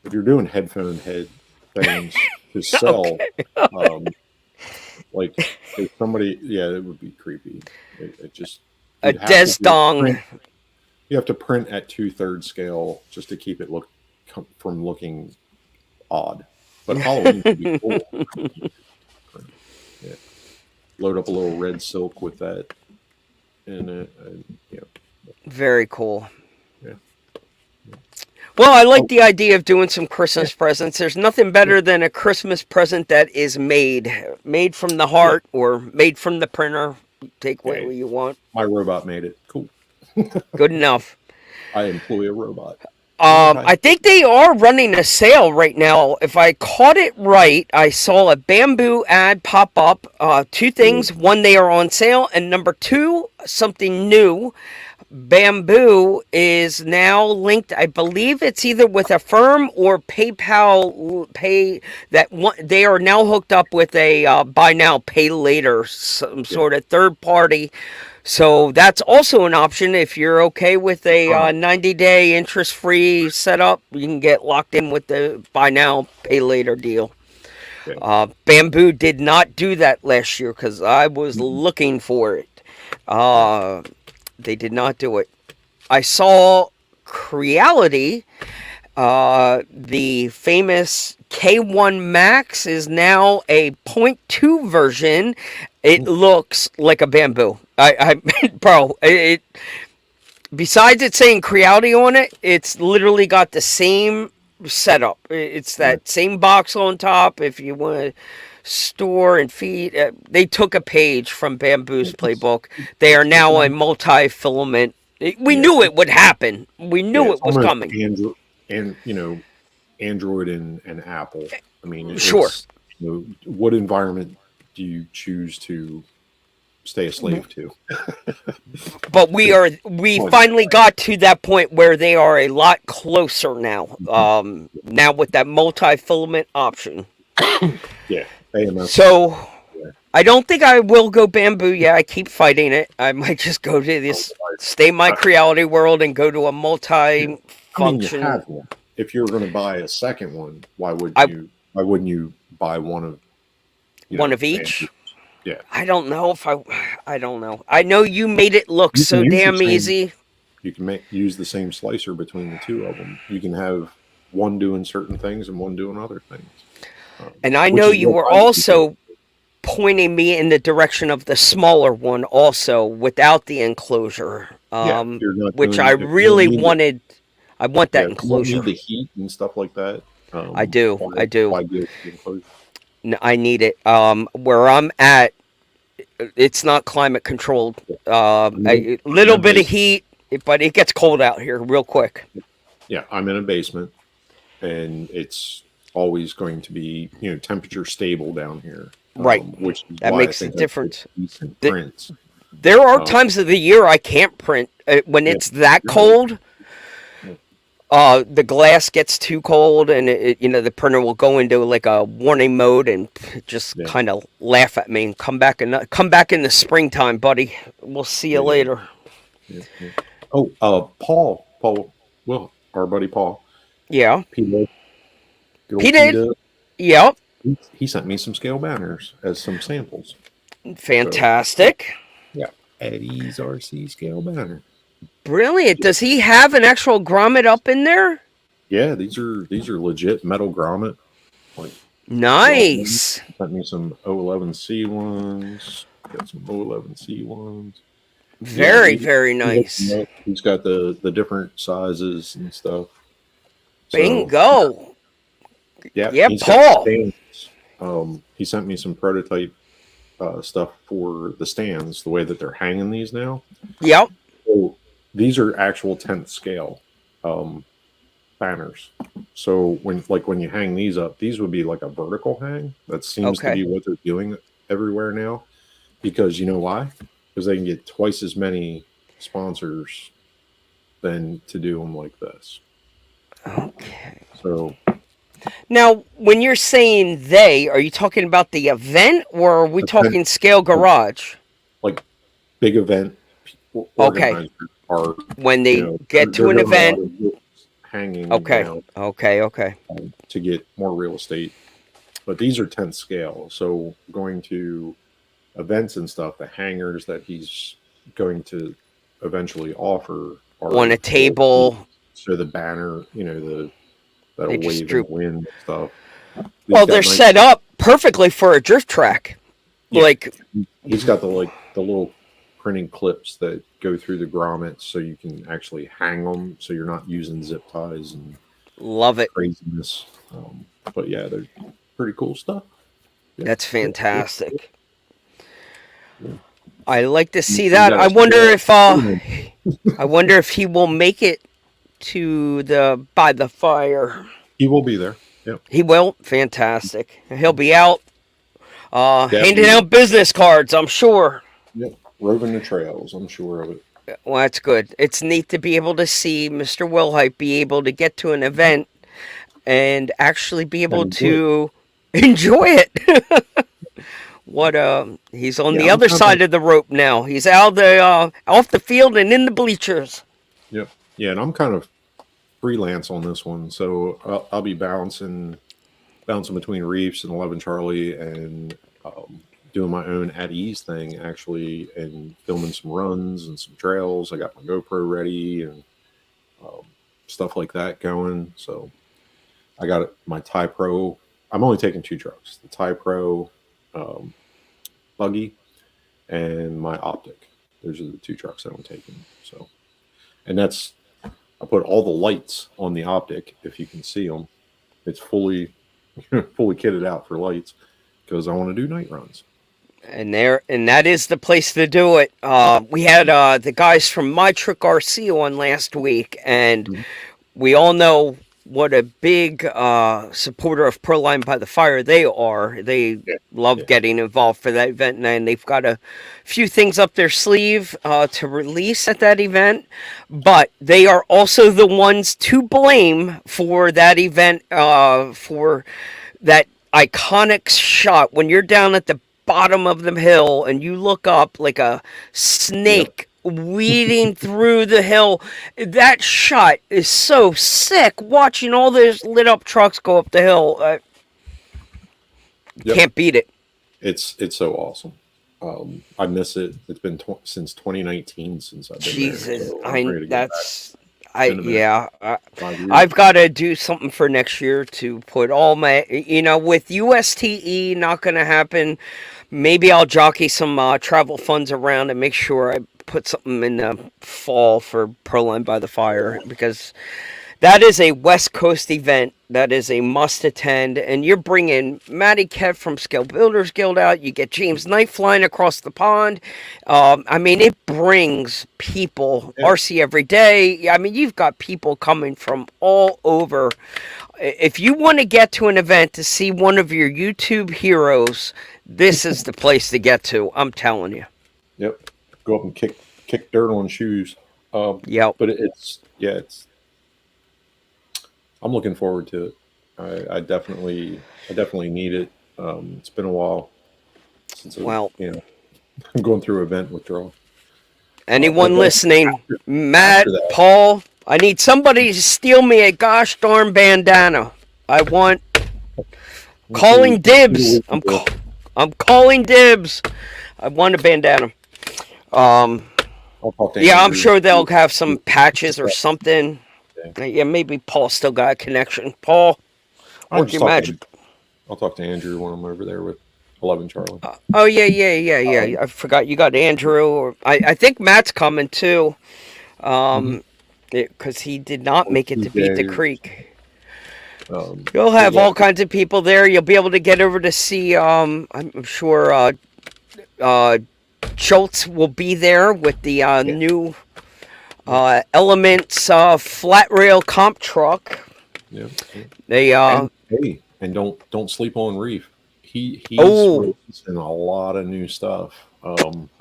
if you're doing headphone head things to sell, Okay. um, like if somebody, yeah, it would be creepy. It just A you'd have to Des Dong. you have to print at 2/3 scale just to keep it from looking odd. But Halloween would be cool. Yeah, load up a little red silk with that in it, and Very cool. yeah. Well, I like Oh, the idea of doing some yeah, Christmas presents. There's nothing yeah, better than a Christmas present that is made from the yeah. heart or made from the printer. Take Yeah, whatever you want. my robot made it. Cool. Good enough. I employ a robot. And I I think they are running a sale right now. If I caught it right, I saw a bamboo ad pop up. Two cool. things. One, they are on sale. And number two, something new. Bamboo is now linked. I believe it's either with a firm or PayPal Pay that one. They are now hooked up with a buy now pay later, some Yeah. sort of third party. So that's also an option if you're okay with a Uh, 90-day interest free setup. You can get locked in with the buy now pay later deal. yeah. Bamboo did not do that last year because I was Mhm. looking for it. Yeah. Uh, they did not do it. I saw Creality, the famous K1 Max is now a point 0.2 version. It Mm. looks like a bamboo. Bro, besides it saying Creality on it, it's literally got the same setup. It's Yeah. that same box on top. If you want to store and feed, they took a page from Bamboo's It's playbook. They are it's now a almost, multi-filament. We yeah, knew it would happen. We yeah, knew it's it was almost coming. Android and Apple. I mean, Sure. it's what environment do you choose to stay a slave to? But It's we fun. finally got to that point where they are a lot closer now. Mhm. Now with that multi-filament option. Yeah, AMS. So Yeah. I don't think I will go bamboo. Yeah, I keep fighting it. I might just go to Oh, this, stay my I, Creality world and go to a yeah. I mean, you multi-function. have one. If you're going to buy a second one, why wouldn't I you? Why wouldn't you buy one of one of Bamboo's? each. Yeah, I don't know if I don't know. I know you made it look you can so use the damn same. easy. You can use the same slicer between the two of them. You can have one doing certain things and one doing other things, And I which know is you what were I would be doing. also pointing me in the direction of the smaller one also without the enclosure. Yeah, if you're not Which I doing if you don't really need it. wanted I want that Yeah, if you don't enclosure. need the heat and stuff like that, I do. I do. why give the enclosure? I need it. Where I'm at, it's not climate controlled. A I'm in little a bit of basement. heat, but it gets cold out here real quick. Yeah, I'm in a basement, and it's always going to be temperature stable down here, Right. which is That why I makes a think I get difference. decent The, prints. there are Um, times of the year I can't print when yeah, it's that really. cold. Yeah, The glass gets too cold, and the printer will go into like a warning mode and just yeah, kind of laugh at me and come back in the springtime, buddy. We'll see you yeah, yeah, later. yeah, yeah. Oh, Paul, well, our buddy Paul, Yeah, Peter, good he old did. Peter. Yep, He sent me some scale banners as some samples. So fantastic, yeah, Eddie's RC scale banner. brilliant. Yeah, Does he have an actual grommet up in there? yeah, these are legit metal grommet. Like raw. Nice, Sent me some O11C ones. Got some O11C ones. Yeah, very very nice. he's got the different sizes and stuff. So Bingo. yeah, Yeah, he sent Paul. stands. He sent me some prototype stuff for the stands, the way that they're hanging these now. Yep. So these are actual 10th scale um, banners. So when you hang these up, these would be like a vertical hang. That seems to Okay. be what they're doing everywhere now. Because you know why? Because they can get twice as many sponsors than to do them like this. Okay. So Now, when you're saying they, are you talking about the event or are we event, talking Scale Garage? like big event Okay. organizers are, When they get they're to an doing a lot event. of this hanging Okay. now Okay. Okay. to get more real estate. But these are 10th scale. So going to events and stuff, the hangers that he's going to eventually offer are On a table, so the banner, they that'll just wave in the droop. wind and stuff. He's Well, got they're nice, set up perfectly for a drift track. yeah. Like, He's got the little printing clips that go through the grommets, so you can actually hang them, so you're not using zip ties and love it. craziness. But yeah, they're pretty cool stuff. Yeah, That's yeah, yeah, fantastic. yeah. I like to see You that. got a scale. I wonder if he will make it to the by the fire. He will be there. Yeah, He will. Fantastic. He'll be out yeah, handing out business cards, I'm sure. yeah. Roving the trails. I'm sure of it. Well, that's good. It's neat to be able to see Mr. Wilhite be able to get to an event and actually be And able enjoy it. to enjoy it. What he's on Yeah, the I'm other kind of. side of the rope now. He's out the off the field and in the bleachers. Yep. Yeah, and I'm kind of freelance on this one, so I'll be bouncing between Reefs and 11 Charlie, and doing my own at ease thing actually, and filming some runs and some trails. I got my GoPro ready and um, stuff like that going. So I got my Tie Pro. I'm only taking two trucks: the Tie Pro um, buggy and my Optic. Those are the two trucks that I'm taking. So, and that's I put all the lights on the Optic. If you can see them, it's fully kitted out for lights because I want to do night runs. And that is the place to do it. We had the guys from My Trick RC on last week, and Mhm. we all know what a big supporter of Proline by the Fire they are. They Yeah, love yeah, getting involved for that event, and they've got a few things up their sleeve to release at that event. But they are also the ones to blame for that event, for that iconic shot when you're down at the bottom of the hill and you look up like a yep, snake weeding through the hill. That shot is so sick. Watching all those lit up trucks go up the hill, yep. can't beat it. It's so awesome. I miss it. It's been since 2019 since I've been there, Jesus, so I'm ready to get back. that's It's been a minute, yeah. 5 years. I've got to do something for next year to put all my, with USTE not going to happen. Maybe I'll jockey some travel funds around and make sure I put something in the fall for Proline by the Fire, because That is a West Coast event. That is a must attend. And you're bringing Matty Kev from Scale Builders Guild out. You get James Knight flying across the pond. I mean, it brings people. Yeah. RC every day. I mean, you've got people coming from all over. If you want to get to an event to see one of your YouTube heroes, this is the place to get to. I'm telling you. Yep. Go up and kick dirt on shoes. Yep. But it's. I'm looking forward to it. I definitely need it. It's been a while since Well, I'm going through event withdrawal. Anyone listening, Matt, after that, Paul, I need somebody to steal me a gosh darn bandana. I want calling dibs. I'm calling dibs. I want a bandana. I'll talk to Yeah, I'm Andrew. sure they'll have some patches or something. Yeah, maybe Paul still got a connection. Paul, I'll work just your talk to- magic. I'll talk to Andrew when I'm over there with 11 Charlie. Oh yeah. I forgot you got Andrew. Or I think Matt's coming too. Because he did not make it to Beat the TJ, Creek. but You'll have yeah, all kinds of people there. You'll be able to get over to see. I'm sure Schultz will be there with the new Elements flat rail comp truck. yeah. They And don't sleep on Reef. He's Oh. releasing a lot of new stuff.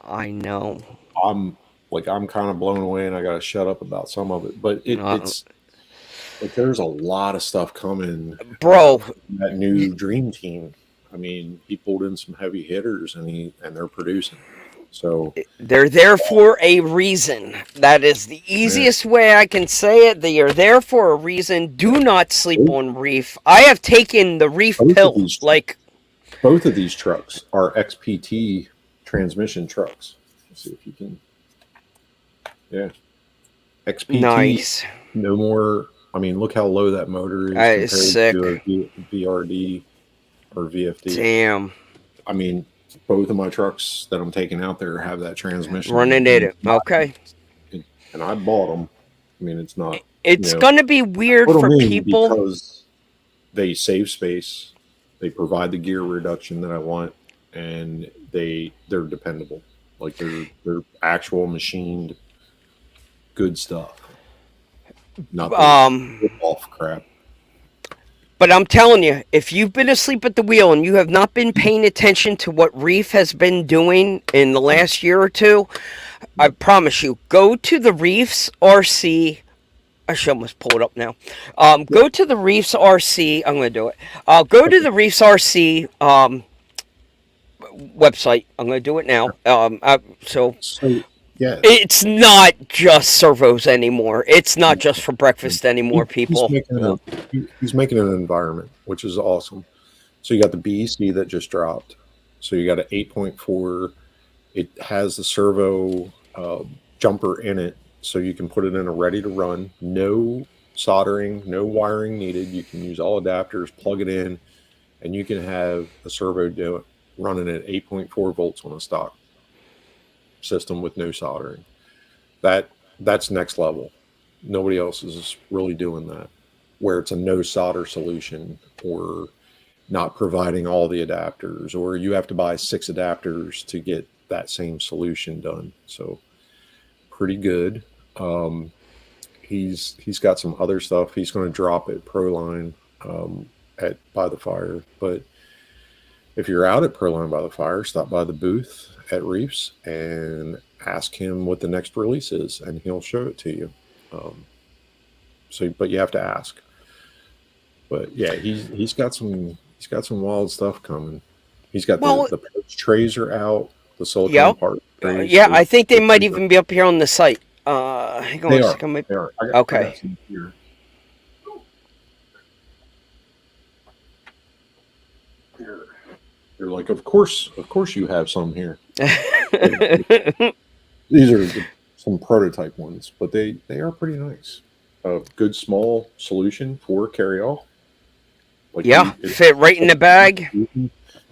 I know. I'm kind of blown away, and I got to shut up about some of it. But it's like there's a lot of stuff coming, Bro. That new Dream Team. I mean, he pulled in some heavy hitters, and they're producing. So They're there for a reason. That is the easiest way I can say it. They are there for a reason. Do not sleep on Reef. I have taken the Reef pill. Both of these trucks are XPT transmission trucks. Let's see if you can. Yeah. XPT. Nice. No more. I mean, look how low that motor is That is sick. to a VRD or VFD. Damn. I mean, both of my trucks that I'm taking out there have that transmission. Running it. Okay. And I bought them. I mean, it's not. It's going to be weird for people. Because they save space, they provide the gear reduction that I want, and they're dependable. Like they're actual machined good stuff. Not off crap. But I'm telling you, if you've been asleep at the wheel and you have not been paying attention to what Reef has been doing in the last year or two, I promise you, go to the Reef's RC. I should almost pull it up now. Go to the Reef's RC. I'm going to do it. Go to the Reef's RC website. I'm going to do it now. So yeah, it's not just servos anymore. It's not just for breakfast anymore, people. He's making an environment, which is awesome. So you got the BEC that just dropped. So you got an 8.4. It has the servo jumper in it, so you can put it in a ready to run. No soldering, no wiring needed. You can use all adapters, plug it in, and you can have a servo running at 8.4 volts on a stock system with no soldering. That's next level. Nobody else is really doing that, where it's a no solder solution, or not providing all the adapters, or you have to buy 6 adapters to get that same solution done. So pretty good. He's got some other stuff he's going to drop at Proline at By the Fire. But if you're out at Proline By the Fire, stop by the booth at Reefs and ask him what the next release is, and he'll show it to you. But you have to ask. But yeah, he's got some wild stuff coming. He's got the parts trays are out, the silicone part trays. Yeah, I think they might even be up here on the site. Hang on They a are. second. They are. Okay. I got some here. They're like, of course you have some here. These are some prototype ones, but they are pretty nice. A good small solution for carry-off. Like fit right in the bag. You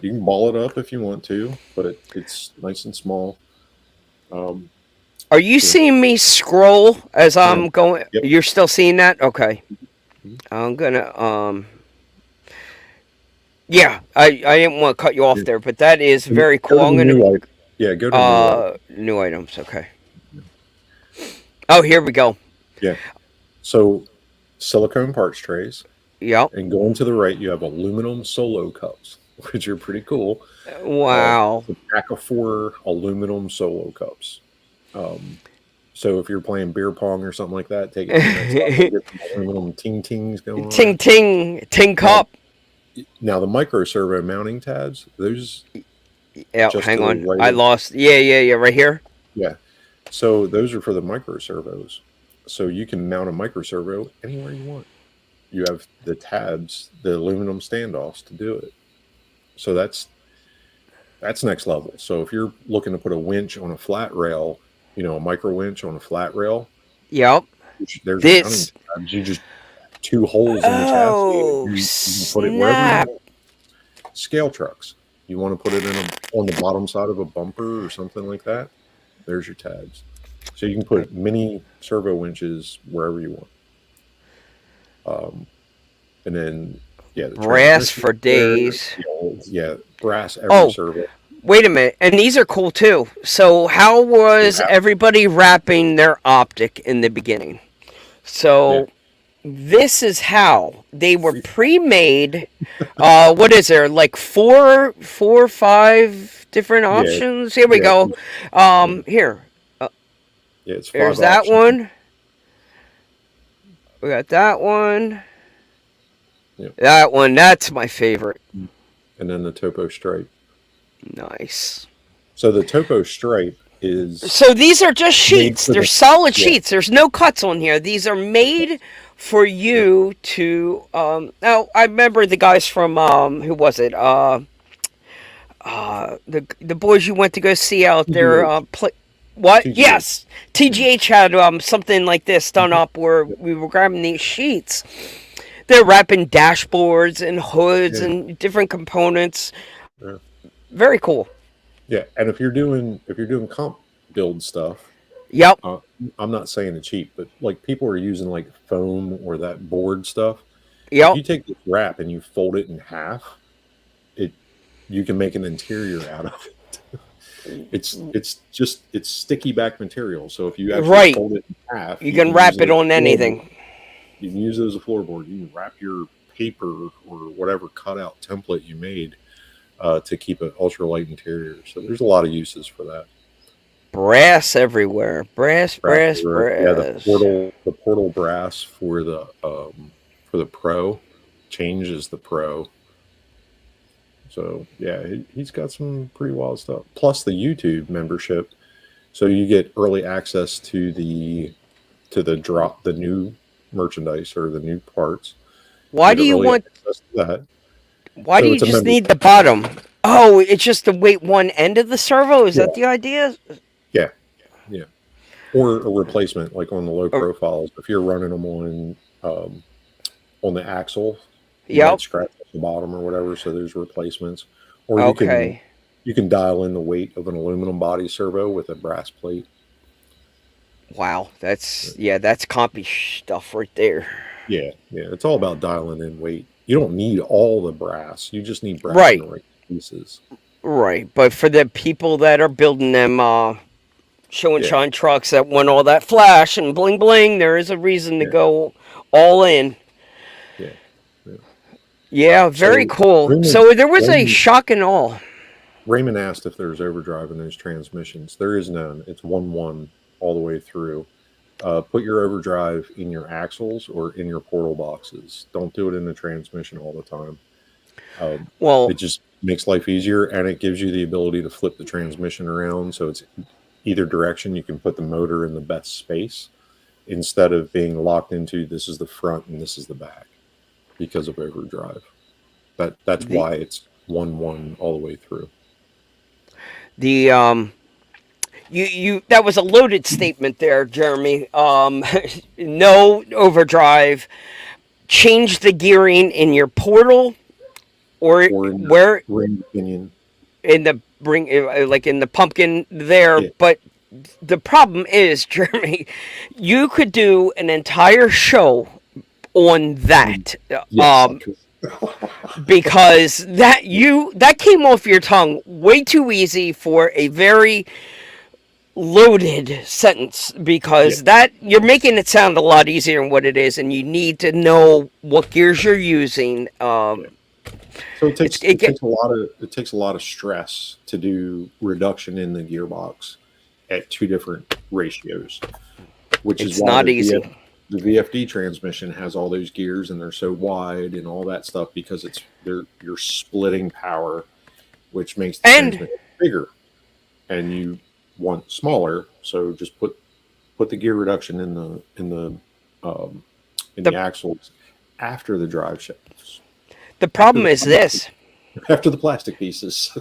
can ball it up if you want to, but it's nice and small. Are you Sure. seeing me scroll as I am. I'm going? Yep. You're still seeing that? Okay. Mhm. I'm gonna yeah, I didn't want to cut you off Yeah. there, but that is And very go cool. to the I'm gonna new item. Yeah, go to new item. new items. Okay. Oh, here we go. Yeah. So silicone parts trays, Yep. and going to the right, you have aluminum solo cups, which are pretty cool. Wow. It's a pack of 4 aluminum solo cups. Um, so if you're playing beer pong or something like that, take it to the next level. Get some aluminum ting tings going on. Ting ting ting Now, cup. now the micro servo mounting tabs, those Yeah, just to hang the on. right I of, lost. Yeah, right here. yeah. So those are for the micro servos. So you can mount a micro servo anywhere you want. You have the tabs, the aluminum standoffs to do it. So that's next level. So if you're looking to put a winch on a flat rail, a micro winch on a flat rail, Yep. there's mounting This. tabs. You just 2 holes in the chassis, and Oh, you can put it wherever you snap. want. Scale trucks. You want to put it on the bottom side of a bumper or something like that. There's your tabs. So you can put mini servo winches wherever you want. And then yeah, the Brass transmission for there, days. yeah, brass every Oh, servo. wait a minute. And these are cool too. So, how You was have, everybody wrapping their optic in the beginning? yeah. So, this is how they were pre-made. What is there? Like four, 5 different Yeah, options. Here we yeah, go. yeah, Here, yeah. It's there's 5 that options. one. We got that one. Yeah, That one. That's my favorite. and then the topo stripe. Nice. So the topo stripe is So these are just made sheets. for They're the solid yeah. sheets. There's no cuts on here. These are made for you to. Now I remember the guys from who was it? The boys you went to go see out there. TGH, What? TGH. Yes, TGH had something like this done Mhm. up where Yep. we were grabbing these sheets. They're wrapping dashboards and hoods Yeah, and different components. yeah, Very cool. yeah. And if you're doing comp build stuff, Yep. uh, I'm not saying it's cheap, but like people are using like foam or that board stuff. If Yep. you take this wrap and you fold it in half, it you can make an interior out of it. It's sticky back material. So if you actually Right. fold it in half, You you can can use wrap it it as on a floorboard. anything. You can use it as a floorboard. You can wrap your paper or whatever cutout template you made to keep an ultralight interior. So there's a lot of uses for that. Brass everywhere. Brass, Brass brass, everywhere. Yeah, the brass. portal brass for the pro changes the pro. So yeah, he's got some pretty wild stuff. Plus the YouTube membership, so you get early access to the new merchandise or the new parts. Why You do get you early want? access to that. Why do So you it's a just need membership. the bottom? Oh, it's just to weight one end of the servo. Is Yeah, that the idea? yeah, yeah. Or a replacement, like on the low Or, profiles. If you're running them on the axle, you might yep. scratch at the bottom or whatever. So there's replacements. Or Okay. you can dial in the weight of an aluminum body servo with a brass plate. Wow. That's compy stuff right there. Yeah, yeah. It's all about dialing in weight. You don't need all the brass. You just need brass in Right. the right pieces. Right. But for the people that are building them show and Yeah, shine trucks that want all that flash and bling bling, there is a reason to yeah, go all in. yeah, yeah. Yeah, very So cool. Raymond, So there was a Raymond, shock and all. Raymond asked if there's overdrive in those transmissions. There is none. It's 1-1 all the way through. Put your overdrive in your axles or in your portal boxes. Don't do it in the transmission all the time. Uh, it Well, just makes life easier, and it gives you the ability to flip the transmission around. So it's either direction. You can put the motor in the best space instead of being locked into this is the front and this is the back because of overdrive. That's the why it's 1-1 all the way through. the you that was a loaded statement there, Jeremy. No overdrive. Change the gearing in your portal or Or where in your opinion, in the bring like in the pumpkin there, yeah, but the problem is, Jeremy, you could do an entire show on that. Yes, I Um, could. because that came off your tongue way too easy for a very loaded sentence, Yeah, because that you're making it sound a lot easier than what it is, and you need to know what gears you're using. yeah. So It's it get it takes a lot of stress to do reduction in the gearbox at two different ratios, which is it's why not easy. the VFD transmission has all those gears and they're so wide and all that stuff because you're splitting power, which makes the And transmission bigger, and you want smaller. So just put the gear reduction um, in the the axles after the drive shafts, the after problem the is this. after the plastic pieces.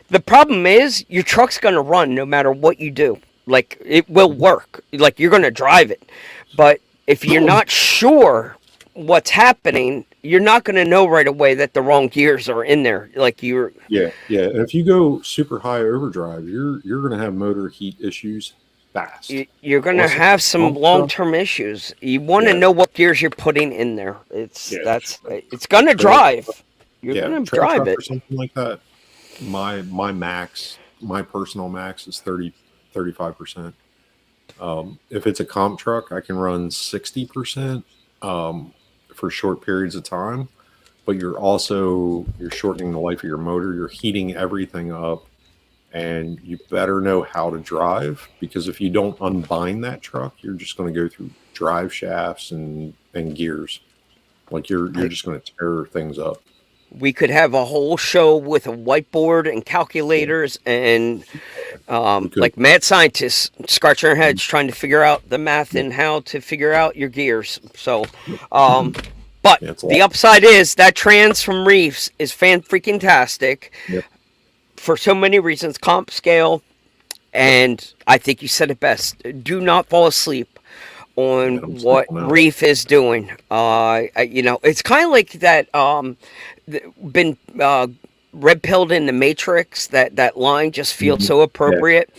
The problem is your truck's going to run no matter what you do. Like, it will work. Like, you're going to drive it. But if you're not sure what's happening, you're not going to know right away that the wrong gears are in there. Like, Yeah, yeah. And if you go super high overdrive, you're going to have motor heat issues fast. you're going to Unless it's have a some pump truck. long-term issues. You want to Yeah, know what gears you're putting in there. yeah. It's going to Trail, drive. You're yeah, going to trail drive truck or it. something like that. My max, my personal max is 35%. If it's a comp truck, I can run 60% for short periods of time. But you're shortening the life of your motor. You're heating everything up, and you better know how to drive, because if you don't unbind that truck, you're just going to go through drive shafts and gears. Like you're I, just going to tear things up. we could have a whole show with a whiteboard and Yeah, calculators and we could. like mad scientists scratching their heads trying to figure out the math Yeah, and how to figure out your gears. So, um, but yeah, it's a the lot. upside is that trans from Reefs is fan freaking tastic Yep, for so many reasons. Comp scale, yep. and I think you said it best. Do not fall asleep on And I'm still what now. Reef is doing. It's kind of like that. Been red pilled in the Matrix. That line just feels Mhm. so Yeah, appropriate.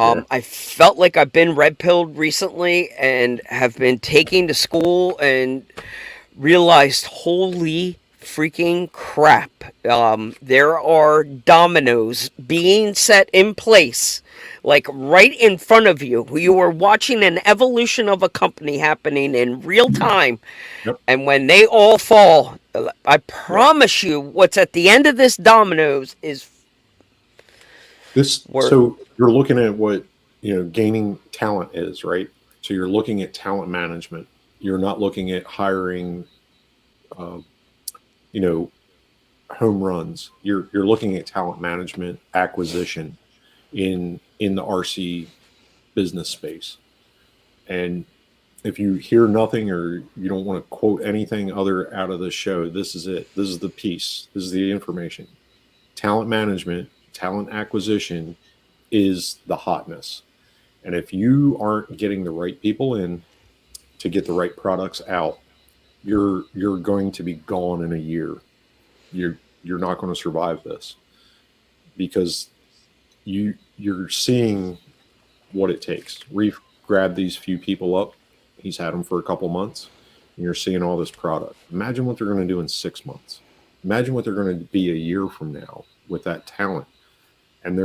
yeah. I felt like I've been red pilled recently and have been taking to school and realized, holy freaking crap, there are dominoes being set in place, like right in front of you. You are watching an evolution of a company happening in real time. Yep, And when they all fall, I yep. promise you, what's at the end of this dominoes is This where so you're looking at what gaining talent is, right? So you're looking at talent management. You're not looking at hiring, uh, you know, home runs. You're looking at talent management acquisition in the RC business space. And if you hear nothing or you don't want to quote anything other out of the show, this is it. This is the piece. This is the information. Talent management, talent acquisition is the hotness. And if you aren't getting the right people in to get the right products out, you're going to be gone in a year. You're not going to survive this, because you're seeing what it takes. Reef grabbed these few people up. He's had them for a couple months, and you're seeing all this product. Imagine what they're going to do in 6 months. Imagine what they're going to be a year from now with that talent. And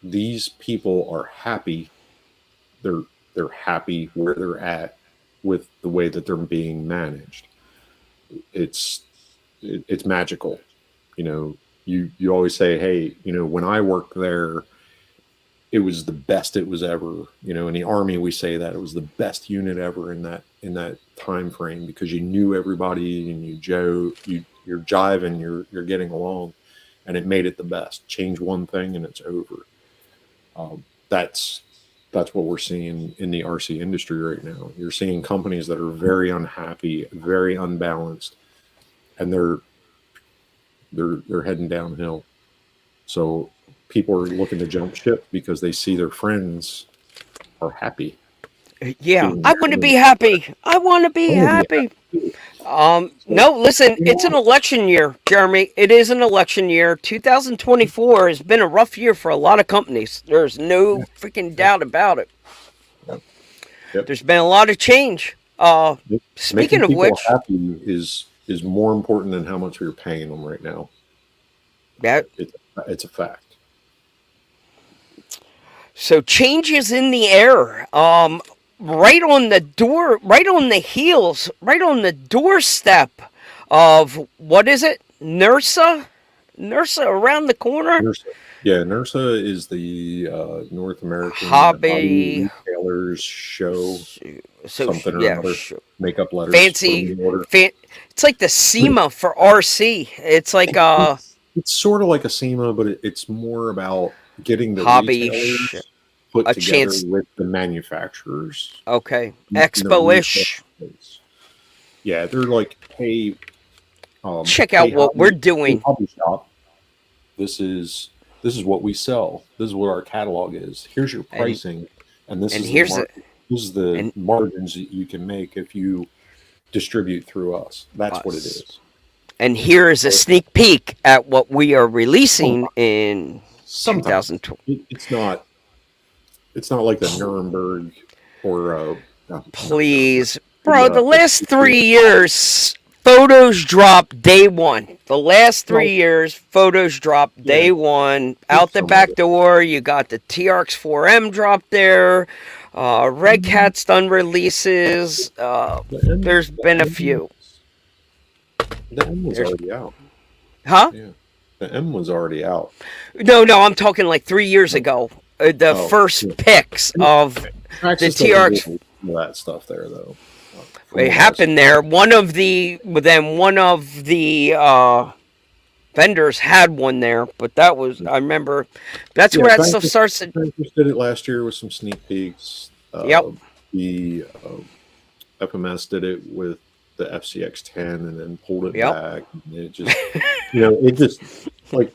these people are happy. They're they're happy where they're at with the way that they're being managed. It's it's magical. You always say, hey, when I worked there, it was the best it was ever. In the army, we say that it was the best unit ever in that time frame, because you knew everybody and you're jiving, you're getting along, and it made it the best. Change one thing and it's over. Um, that's that's what we're seeing in the RC industry right now. You're seeing companies that are very unhappy, very unbalanced, and they're heading downhill. So people are looking to jump ship because they see their friends are happy yeah, doing I want to doing be it. happy. I want to I be want to be happy. happy. So, No, listen, it's an election year, Jeremy. It is an election year. 2024 has been a rough year for a lot of companies. There's no yeah, freaking yeah, doubt about it. yeah, yep. There's been a lot of change. Making Speaking of people which, happy is more important than how much you're paying them right now. that It's a fact. so change is in the air. Right on the door, right on the heels, right on the doorstep of what is it? NERSA around the corner. NERSA. Yeah, NERSA is the North American Hobby Hobby. Retailers Show, So something or yeah, another. Make up letters, put them fancy. in order. It's like the SEMA for RC. It's like It's sort of like a SEMA, but it's more about getting the hobby retailers put a together chance. with the manufacturers Okay, in the retail expo-ish. space. Yeah, they're like, hey, Check out what we're hey, doing, hobby shop. This is this is what we sell. This is what our catalog is. Here's your and pricing, and this and is the here's it. this is the And margins that you can make if you distribute through us. That's what it us. is. And here is a So, sneak peek at what we are releasing sometimes, in sometimes 2020. it's not like the Nuremberg or not Nuremberg. Please, bro, the last The 3 years, photos drop day one. The last well, 3 years, photos drop yeah, day one. Out it's the some of back it. door, you got the TRX 4M drop there. Red Mm, Cat's done releases. The M, There's been a few. the M was There's, already out. huh? Yeah, the M was already out. No, I'm talking like 3 years Oh, ago. The oh, yeah. first picks of the Traxxas doesn't do TRX. any of that stuff there, though. From It what I've seen. happened there. One of the vendors had one there, but that was I remember that's Yeah, where that stuff starts. Traxxas did it last year with some sneak peeks. Yep, The FMS did it with the FCX10 and then pulled it yep. back. And it just, it just like,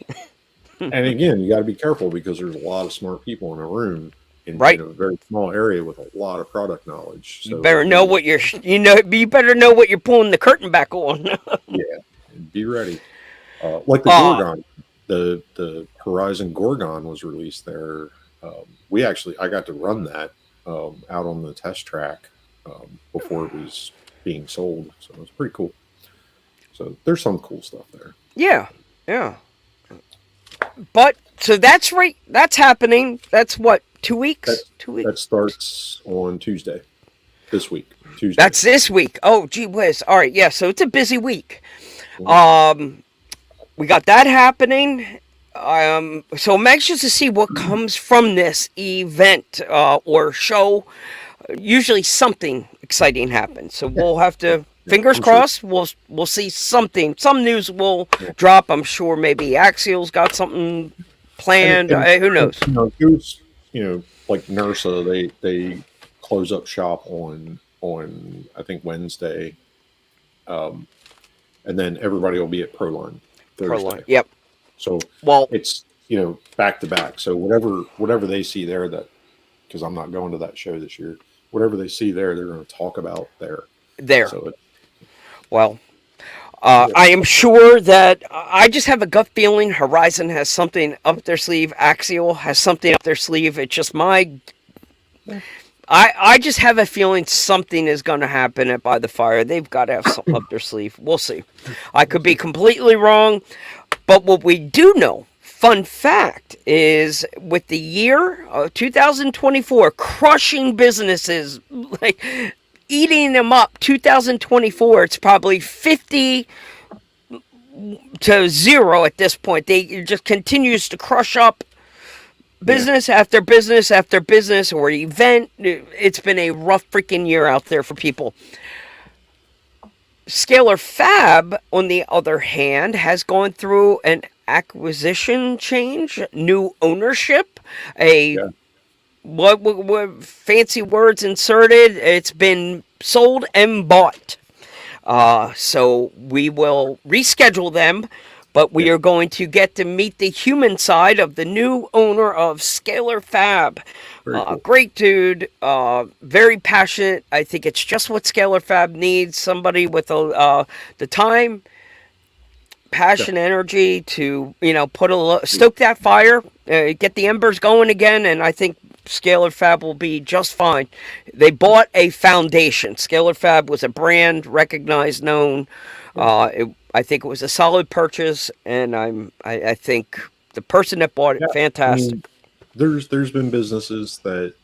and again, you got to be careful because there's a lot of smart people in a room in Right. a very small area with a lot of product knowledge. You So better know what you're. You better know what you're pulling the curtain back on. yeah, be ready. Like the uh Gorgon, the Horizon Gorgon was released there. I got to run that out on the test track before it was being sold, so it was pretty cool. So there's some cool stuff there. yeah, yeah. But so that's right. That's happening. That's what 2 weeks. That 2 weeks. that starts on Tuesday this week. Tuesday. That's this week. Oh, gee whiz. All right. Yeah. So it's a busy week. Mhm. Um, we got that happening. So I'm anxious to see what comes from this event or show. Usually something exciting happens. So Yeah, we'll have yeah, to yeah, fingers I'm sure. crossed. We'll see something. Some news will Yeah. drop. I'm sure maybe Axial's got something planned. And Who knows? who's like NERSA, they close up shop on I think Wednesday, um, and then everybody will be at Proline Proline. Thursday. Yep. So Well, it's back to back. So whatever they see there, that because I'm not going to that show this year. Whatever they see there, they're going to talk about there. there. So Well, yeah, I am sure that I just have a gut feeling Horizon has something up their sleeve. Axial has something up their sleeve. It's just yeah, I just have a feeling something is going to happen at By the Fire. They've got to have something up their sleeve. We'll see. I we'll could be see. completely wrong, but what we do know, fun fact, is with the year 2024 crushing businesses, like eating them up, 2024, it's probably 50 to 0 at this point. It just continues to crush up Yeah, business after business after business or event. It's been a rough freaking year out there for people. Scalar Fab, on the other hand, has gone through an acquisition change, new ownership, a yeah. what fancy words inserted. It's been sold and bought. So we will reschedule them but we are going to get to meet the human side of the new owner of Scalar Fab. Very cool. Great dude, very passionate. I think it's just what Scalar Fab needs, somebody with the time, passion, energy to put stoke that fire, get the embers going again, and I think Scalar Fab will be just fine. They bought a foundation. Scalar Fab was a brand, recognized, known. I think it was a solid purchase, and I think the person that bought it, fantastic. I mean, there's been businesses that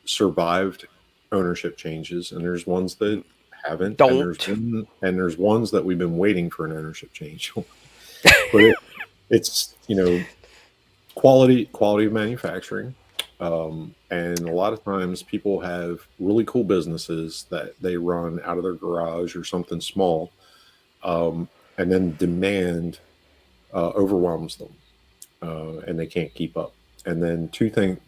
survived ownership changes, and there's ones that haven't. Don't. And there's ones that we've been waiting for an ownership change. But it's quality of manufacturing, and a lot of times people have really cool businesses that they run out of their garage or something small, and then demand overwhelms them, and they can't keep up. And then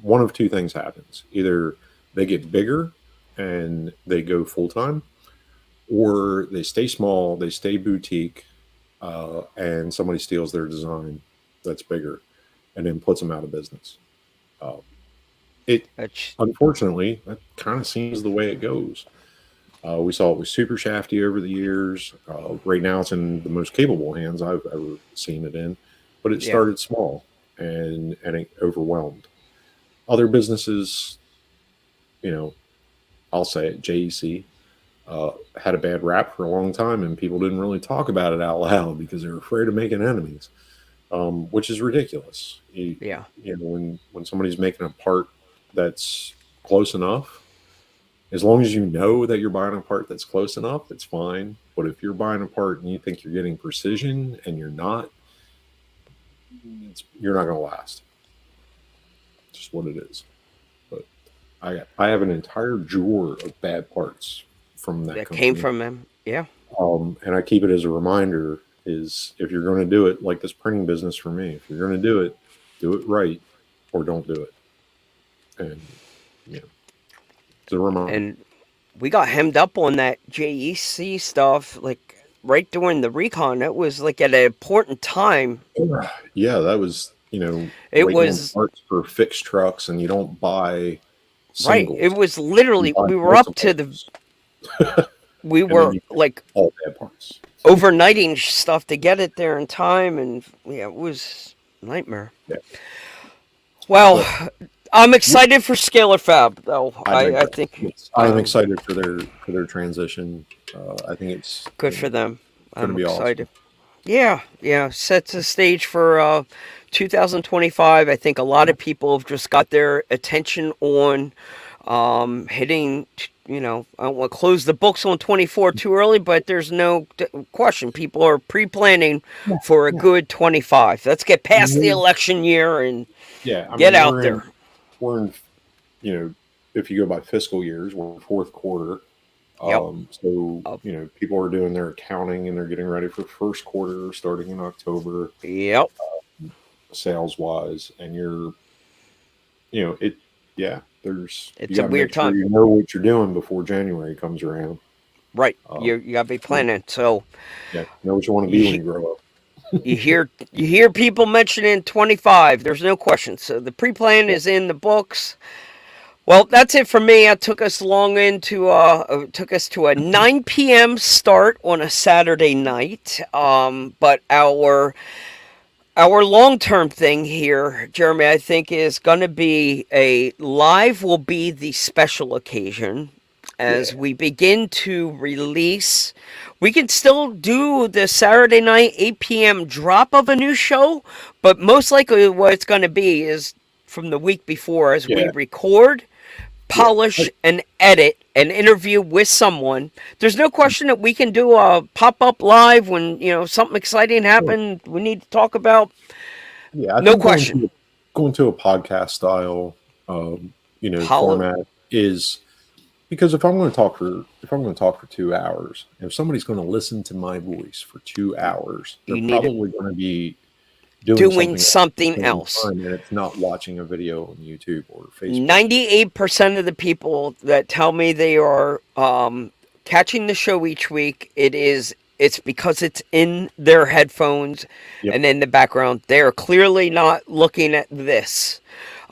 one of two things happens: either they get bigger and they go full time, or they stay small, they stay boutique, and somebody steals their design that's bigger and then puts them out of business. Unfortunately, that kind of seems the way it goes. We saw it with Super Shafty over the years. Right now, it's in the most capable hands I've ever seen it in, but it started small and it overwhelmed other businesses. I'll say it, JEC. Had a bad rap for a long time, and people didn't really talk about it out loud because they were afraid of making enemies, which is ridiculous. When somebody's making a part that's close enough, as long as you know that you're buying a part that's close enough, it's fine. But if you're buying a part and you think you're getting precision and you're not going to last. It's just what it is. But I have an entire drawer of bad parts from that company. Came from them. Yeah. And I keep it as a reminder: is if you're going to do it, like this printing business for me, if you're going to do it right, or don't do it. And it's a reminder. And we got hemmed up on that JEC stuff, like right during the recon. It was like at an important time. Yeah, that was it was parts for fixed trucks, and you don't buy right. singles. It was literally we were up to the we were like all bad parts, overnighting stuff to get it there in time, and it was a nightmare. Yeah. Well, I'm excited for Scalar Fab, though. I think I'm excited for their transition. I think it's good for them. I'm excited. Awesome. Yeah. Sets the stage for 2025. I think a lot of people have just got their attention on hitting. I don't want to close the books on 24 too early, but there's no question. People are pre-planning for a good 25. Let's get past the election year and get out there. We're in, if you go by fiscal years, we're in fourth quarter. So, people are doing their accounting and they're getting ready for first quarter starting in October. Yep. Sales wise, and it's a weird time. You know what you're doing before January comes around. Right. You got to be planning. So, know what you want to be when you grow up. you hear people mentioning 25. There's no question. So the pre-plan is in the books. Well, that's it for me. It took us to a 9 p.m. start on a Saturday night. But our long-term thing here, Jeremy, I think is going to be will be the special occasion as we begin to release. We can still do the Saturday night 8 p.m. drop of a new show, but most likely what it's going to be is from the week before as we record, polish, and edit an interview with someone. There's no question that we can do a pop-up live when something exciting happened we need to talk about. Yeah, no question. Going to a podcast style, format is because if I'm going to talk for 2 hours, if somebody's going to listen to my voice for 2 hours, they're probably going to be doing something else. And it's not watching a video on YouTube or Facebook. 98% of the people that tell me they are catching the show each week, it is it's because it's in their headphones Yep. and in the background. They're clearly not looking at this.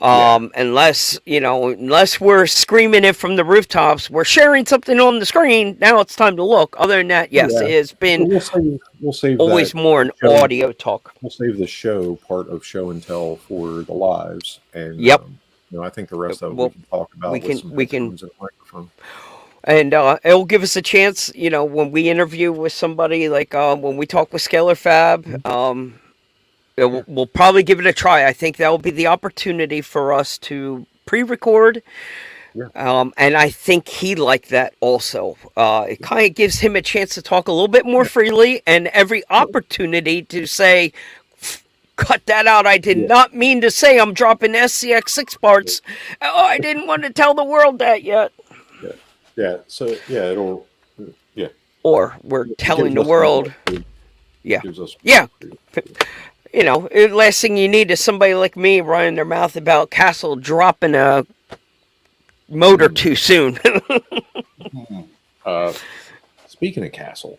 Yeah. Unless, unless we're screaming it from the rooftops, we're sharing something on the screen. Now it's time to look. Other than that, yes, Yeah. it has So been we'll save always that more an show and audio talk. we'll save the show part of show and tell for the lives, and Yep. I think the rest of it we Well, can talk we about with can, some we can, headphones and a microphone. and it'll give us a chance, when we interview with somebody, like when we talk with Scalar Fab. Mhm. Yeah. We'll probably give it a try. I think that will be the opportunity for us to pre-record. Yeah. And I think he liked that also. It Yeah. kind of gives him a chance to talk a little bit more Yeah. freely and every opportunity to say, cut that out. I did Yeah. not mean to say I'm dropping SCX6 parts. Oh, I didn't want to tell the world that yet. Yeah. Yeah. So yeah, it'll yeah, Or we're it telling gives the us some work. world, It yeah, gives us yeah. work to do. Last thing you need is somebody like me running their mouth about Castle dropping a motor Mm. too soon. Mm. Uh, Speaking of Castle,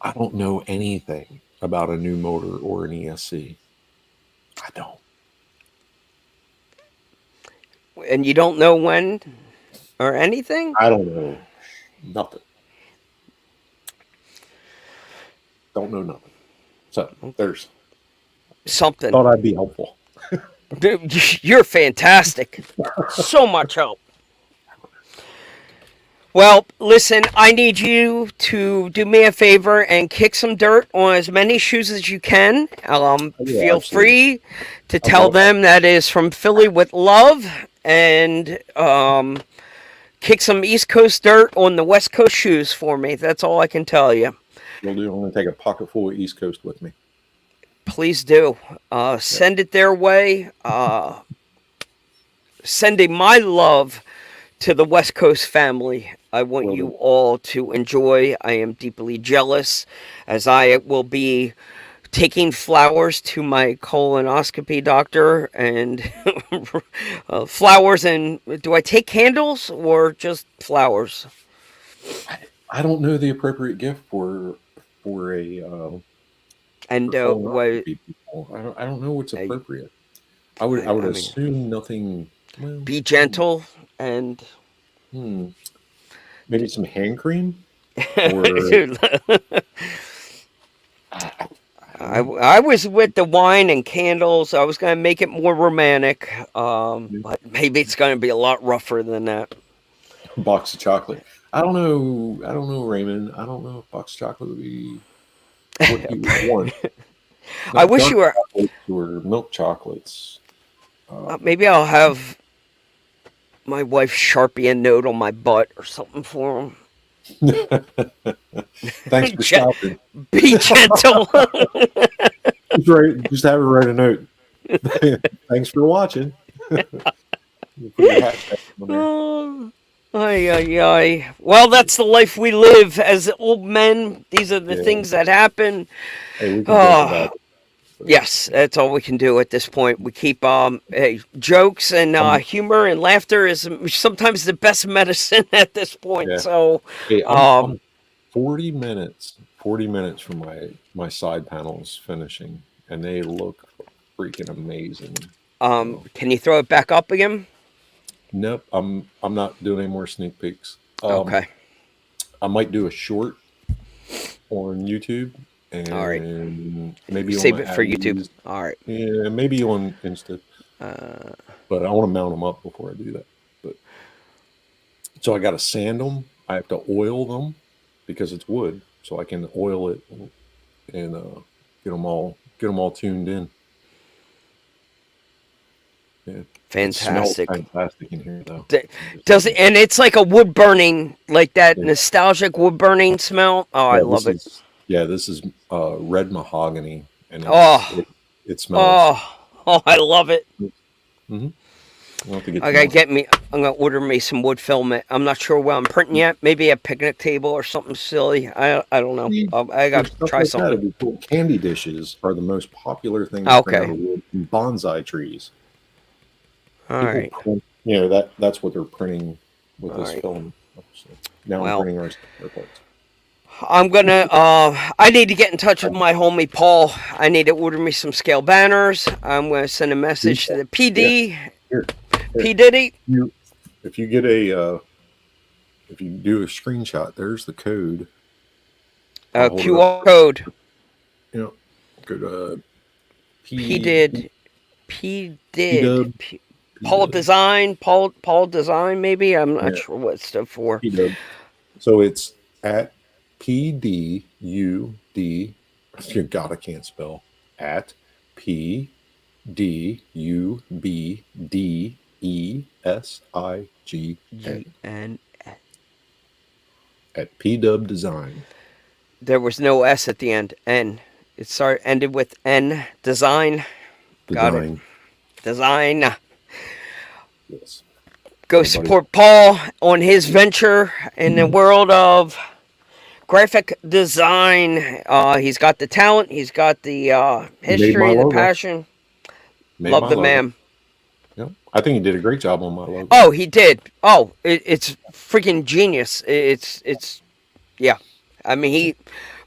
I don't know anything about a new motor or an ESC. I don't. And you don't know when or anything? I don't know nothing. Don't know nothing. So there's Something. thought I'd be helpful. You're fantastic. So much help. Well, listen, I need you to do me a favor and kick some dirt on as many shoes as you can. Yeah, Feel absolutely. free to I tell love them that is from Philly with love, and kick some East Coast dirt on the West Coast shoes for me. That's all I can tell you. You'll do. I'm going to take a pocket full of East Coast with me. Please do. Yeah. Send it their way. Sending my love to the West Coast family. I want Will you do. all to enjoy. I am deeply jealous, as I will be taking flowers to my colonoscopy doctor, and flowers. And do I take candles or just flowers? I don't know the appropriate gift for a And for colonoscopy people. I don't know what's appropriate. I would I mean, assume nothing. Well, be gentle and. hmm, maybe some hand cream or Dude, I don't know. I was with the wine and candles. I was going to make it more romantic, but maybe it's going to be a lot rougher than that. Box of chocolate. I don't know. I don't know, Raymond. I don't know if box of chocolate would be what he would want. I Not wish you dark were. chocolates or milk chocolates. Maybe I'll have my wife Sharpie a note on my butt or something for him. Thanks for stopping. Be gentle. Just have her write a note. Thanks for watching. You put your hashtag on there. Oh, ay, ay, ay. Well, that's the life we live as old men. These are the Yeah. things that happen. Hey, we can joke about it. Yes, that's all we can do at this point. We keep hey, jokes and I'm, humor and laughter is sometimes the best medicine at this point. yeah. So, Hey, um, I'm 40 minutes from my side panels finishing, and they look freaking amazing. So, can you throw it back up again? nope, I'm not doing any more sneak peeks. Okay. I might do a short on YouTube All right. and maybe on Save my it for YouTube. Abby's. All right. Yeah, maybe on Insta. Uh, But I want to mount them up before I do that. But so I got to sand them. I have to oil them because it's wood, so I can oil it and get them all tuned in. Yeah, it smells fantastic. fantastic in here though. Does it? And it's like a wood burning, like that Yeah, nostalgic wood burning smell. Oh, I yeah, love it. this is red mahogany, and Oh, it smells. oh, I love it. Mm-hmm. I'll have to get I you gotta one. get me. I'm gonna order me some wood filament. I'm not sure what I'm printing yet. Maybe a picnic table or something silly. I don't know. See, I for gotta stuff try like that, something. it'd be cool. Candy dishes are the most popular thing to print out Okay. of wood. And bonsai trees. All People right. print, that's what they're printing with All this right. film. So now I'm Well, printing our parts. I'm gonna. I need to get in touch with my homie Paul. I need to order me some scale banners. I'm gonna send a message to the Yeah, PD. here, P here. Diddy. If you get a if you do a screenshot, there's the code. I'll hold it up. QR code. You know, go to P P did. P did. Dub P Paul Dub. Design. Paul Design. Maybe I'm not Yeah, sure what it stood for. P Dub. So it's at PDUD. God, I can't spell. At PDUBDESIGN GN. at PDub Design. There was no S at the end. N. It ended with N. Design. Got it. Design. Design. Yes. Go Everybody. support Paul on his venture in the world of graphic design. He's got the talent. He's got the history and the passion. Love the man. Yep. I think he did a great job on my logo. Oh, he did. Oh, it's freaking genius. It's yeah. I mean, he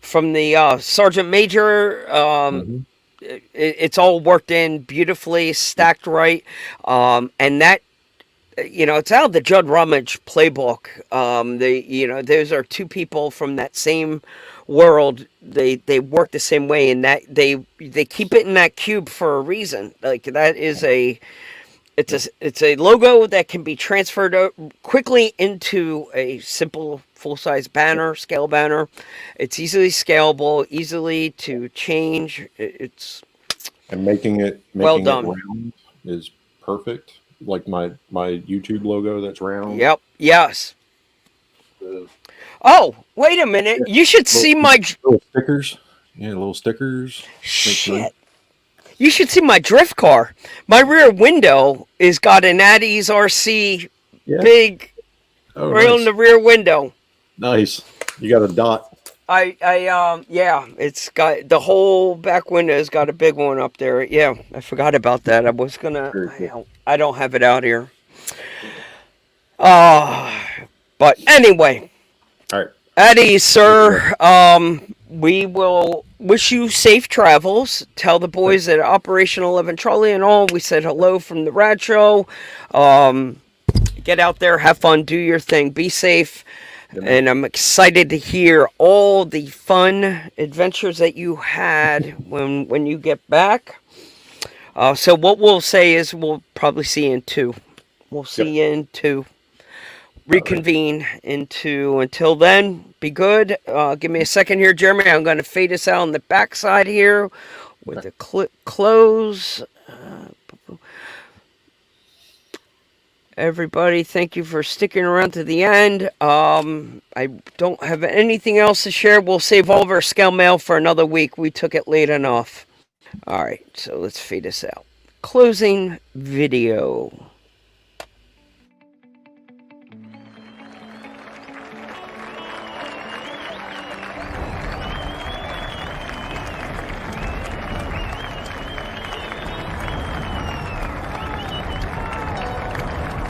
from the sergeant major. It's all worked in beautifully, stacked right, and that. It's out of the Judd Rummage playbook. Those are two people from that same world. They work the same way, and that they keep it in that cube for a reason. Like that is it's a logo that can be transferred quickly into a simple full-size banner, scale banner. It's easily scalable, easily to change. It's and making it well done. round is perfect. Like my YouTube logo that's round. Yep. Yes. Oh, wait a minute. You should see my little stickers. Yeah, little stickers. Shit. You should see my drift car. My rear window is got an Addy's RC big rail in the rear window. Nice. You got a dot. Yeah, it's got the whole back window's got a big one up there. Yeah, I forgot about that. I was gonna. I don't have it out here. But anyway. All right. Eddie, sir, we will wish you safe travels. Tell the boys at Operation 11 Charlie and all we said hello from the Rad Show. Get out there, have fun, do your thing, be safe. And I'm excited to hear all the fun adventures that you had when you get back. So what we'll say is we'll probably see you in 2. We'll see you in 2. Reconvene until then. Be good. Give me a second here, Jeremy. I'm going to fade us out on the backside here with the close. Everybody, thank you for sticking around to the end. I don't have anything else to share. We'll save all of our scale mail for another week. We took it late enough. All right, so let's fade us out. Closing video.